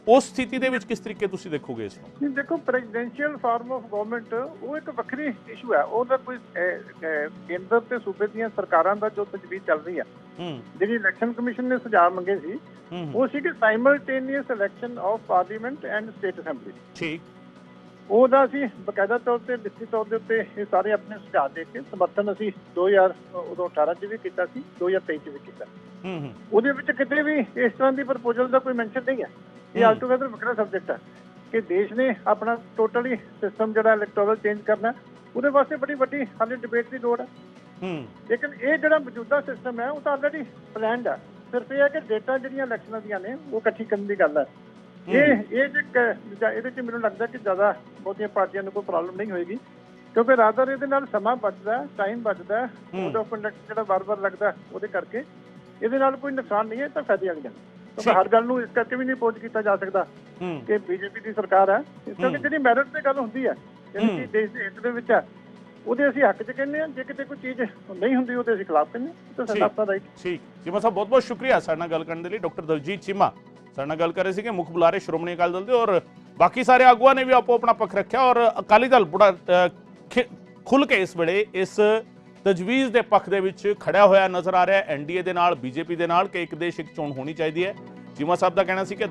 ਉਸ ਸਥਿਤੀ ਦੇ ਵਿੱਚ ਕਿਸ ਤਰੀਕੇ ਤੁਸੀਂ ਦੇਖੋਗੇ ਇਸ ਨੂੰ? ਦੇਖੋ, ਪ੍ਰੈਜ਼ੀਡੈਂਸ਼ੀਅਲ ਫਾਰਮ ਆਫ ਗਵਰਨਮੈਂਟ ਉਹ ਇੱਕ ਵੱਖਰੀ ਇਸ਼ੂ ਹੈ, ਉਹਦਾ ਕੋਈ ਕੇਂਦਰ ਤੇ ਸੂਬੇ ਦੀਆਂ ਸਰਕਾਰਾਂ ਦਾ ਜੋ ਤਜਵੀਜ਼ ਚੱਲ ਰਹੀ ਹੈ। ਜਿਹੜੀ ਇਲੈਕਸ਼ਨ ਕਮਿਸ਼ਨ ਨੇ ਸੁਝਾਅ ਮੰਗੇ ਸੀ ਉਹ ਸੀ ਕਿ simultaneous election of parliament and state assembly. ਠੀਕ, ਉਹਦਾ ਅਸੀਂ ਬਕਾਇਦਾ ਤੌਰ ਤੇ ਲਿਖਤੀ ਤੌਰ ਦੇ ਉੱਤੇ ਇਹ ਸਾਰੇ ਆਪਣੇ ਸੁਝਾਅ ਦੇ ਕੇ ਸਮਰਥਨ ਅਸੀਂ 2018 ਚ ਵੀ ਕੀਤਾ ਸੀ, 2023 ਚ ਵੀ ਕੀਤਾ। ਉਹਦੇ ਵਿੱਚ ਕਿਤੇ ਵੀ ਇਸ ਤਰ੍ਹਾਂ ਦੀ ਪ੍ਰਪੋਜ਼ਲ ਦਾ ਕੋਈ ਮੈਂਸ਼ਨ ਨਹੀਂ ਹੈ। ਇਹ ਆਲ ਟੂਗੇਦਰ ਵੱਖਰਾ ਸਬਜੈਕਟ ਹੈ ਕਿ ਦੇਸ਼ ਨੇ ਆਪਣਾ ਟੋਟਲੀ ਸਿਸਟਮ ਜਿਹੜਾ ਇਲੈਕਟੋਰਲ ਚੇਂਜ ਕਰਨਾ, ਉਹਦੇ ਵਾਸਤੇ ਬੜੀ ਵੱਡੀ ਹਾਲੇ ਡਿਬੇਟ ਦੀ ਲੋੜ ਹੈ। ਲੇਕਿਨ ਇਹ ਜਿਹੜਾ ਮੌਜੂਦਾ ਸਿਸਟਮ ਹੈ ਉਹ ਤਾਂ ਆਲਰੇਡੀ ਪਲਾਨਡ ਹੈ। ਸਿਰਫ ਇਹ ਹੈ ਕਿ ਡੇਟਾ ਜਿਹੜੀਆਂ ਇਲੈਕਸ਼ਨਾਂ ਦੀਆਂ ਨੇ ਉਹ ਇਕੱਠੀ ਕਰਨ ਦੀ ਗੱਲ ਹੈ। ਇਹਦੇ ਚ ਮੈਨੂੰ ਲੱਗਦਾ ਕਿ ਜ਼ਿਆਦਾ ਬਹੁਤੀਆਂ ਪਾਰਟੀਆਂ ਨੂੰ ਕੋਈ ਪ੍ਰੋਬਲਮ ਨਹੀਂ ਹੋਏਗੀ, ਕਿਉਂਕਿ ਰਾਦਰ ਇਹਦੇ ਨਾਲ ਸਮਾਂ ਬਚਦਾ, ਟਾਈਮ ਬਚਦਾ, ਕੋਡ ਆਫ ਕੰਡਕਟ ਜਿਹੜਾ ਵਾਰ-ਵਾਰ ਲੱਗਦਾ ਉਹਦੇ ਕਰਕੇ ਇਹਦੇ ਨਾਲ ਕੋਈ ਨੁਕਸਾਨ ਨਹੀਂ ਹੈ, ਤਾਂ ਫਾਇਦੇ ਵਾਲੀ ਗੱਲ। ਕਿਉਂਕਿ ਹਰ ਗੱਲ ਨੂੰ ਇਸ ਕਰਕੇ ਵੀ ਨਹੀਂ ਪਹੁੰਚ ਕੀਤਾ ਜਾ ਸਕਦਾ ਕਿ ਬੀਜੇਪੀ ਦੀ ਸਰਕਾਰ ਹੈ, ਇਸ ਕਰਕੇ ਜਿਹੜੀ ਮੈਰਿਟ ਤੇ ਗੱਲ ਹੁੰਦੀ ਹੈ, ਜਿਹੜੀ ਚੀਜ਼ ਦੇਸ਼ ਦੇ ਹਿੱਤ ਦੇ ਵਿੱਚ ਹੈ, ਉਹਦੇ ਅਸੀਂ ਹੱਕ 'ਚ ਕਹਿੰਦੇ ਹਾਂ। ਜੇ ਕਿਤੇ ਕੋਈ ਚੀਜ਼ ਨਹੀਂ ਹੁੰਦੀ ਉਹਦੇ ਅਸੀਂ ਖਿਲਾਫ ਕਹਿੰਦੇ ਹਾਂ, ਤਾਂ ਸਾਡਾ ਆਪਣਾ ਰਾਈਟ। ਠੀਕ, ਚੀਮਾ ਸਾਹਿਬ ਬਹੁਤ ਬਹੁਤ ਸ਼ੁਕਰੀਆ ਸਾਡੇ ਨਾਲ ਗੱਲ ਕਰਨ ਦੇ ਲਈ। ਡਾਕਟਰ ਦਲਜੀਤ ਚੀਮਾ ਸਾਡੇ ਨਾਲ ਗੱਲ ਕਰ ਰਹੇ ਸੀਗੇ, ਮੁੱਖ ਬੁਲਾਰੇ ਸ਼੍ਰੋਮਣੀ ਅਕਾਲੀ ਦਲ ਦੇ, ਔਰ ਬਾਕੀ ਸਾਰੇ ਆਗੂਆਂ ਨੇ ਵੀ ਆਪੋ ਆਪਣਾ ਪੱਖ ਰੱਖਿਆ, ਔਰ ਅਕਾਲੀ ਦਲ ਬੜਾ ਖੁੱਲ ਕੇ ਇਸ ਵੇਲੇ ਇਸ ਤਜਵੀਜ਼ ਦੇ ਪੱਖ ਦੇ ਵਿੱਚ ਖੜਿਆ ਹੋਇਆ ਨਜ਼ਰ ਆ ਰਿਹਾ ਹੈ, ਐਨਡੀਏ ਦੇ ਨਾਲ, ਬੀਜੇਪੀ ਦੇ ਨਾਲ, ਕਿ ਇੱਕ ਦੇਸ਼ ਇੱਕ ਚੋਣ ਹੋਣੀ ਚਾਹੀਦੀ ਹੈ। ਚੀਮਾ ਸਾਹਿਬ ਦਾ ਕਹਿਣਾ ਸੀ ਕਿ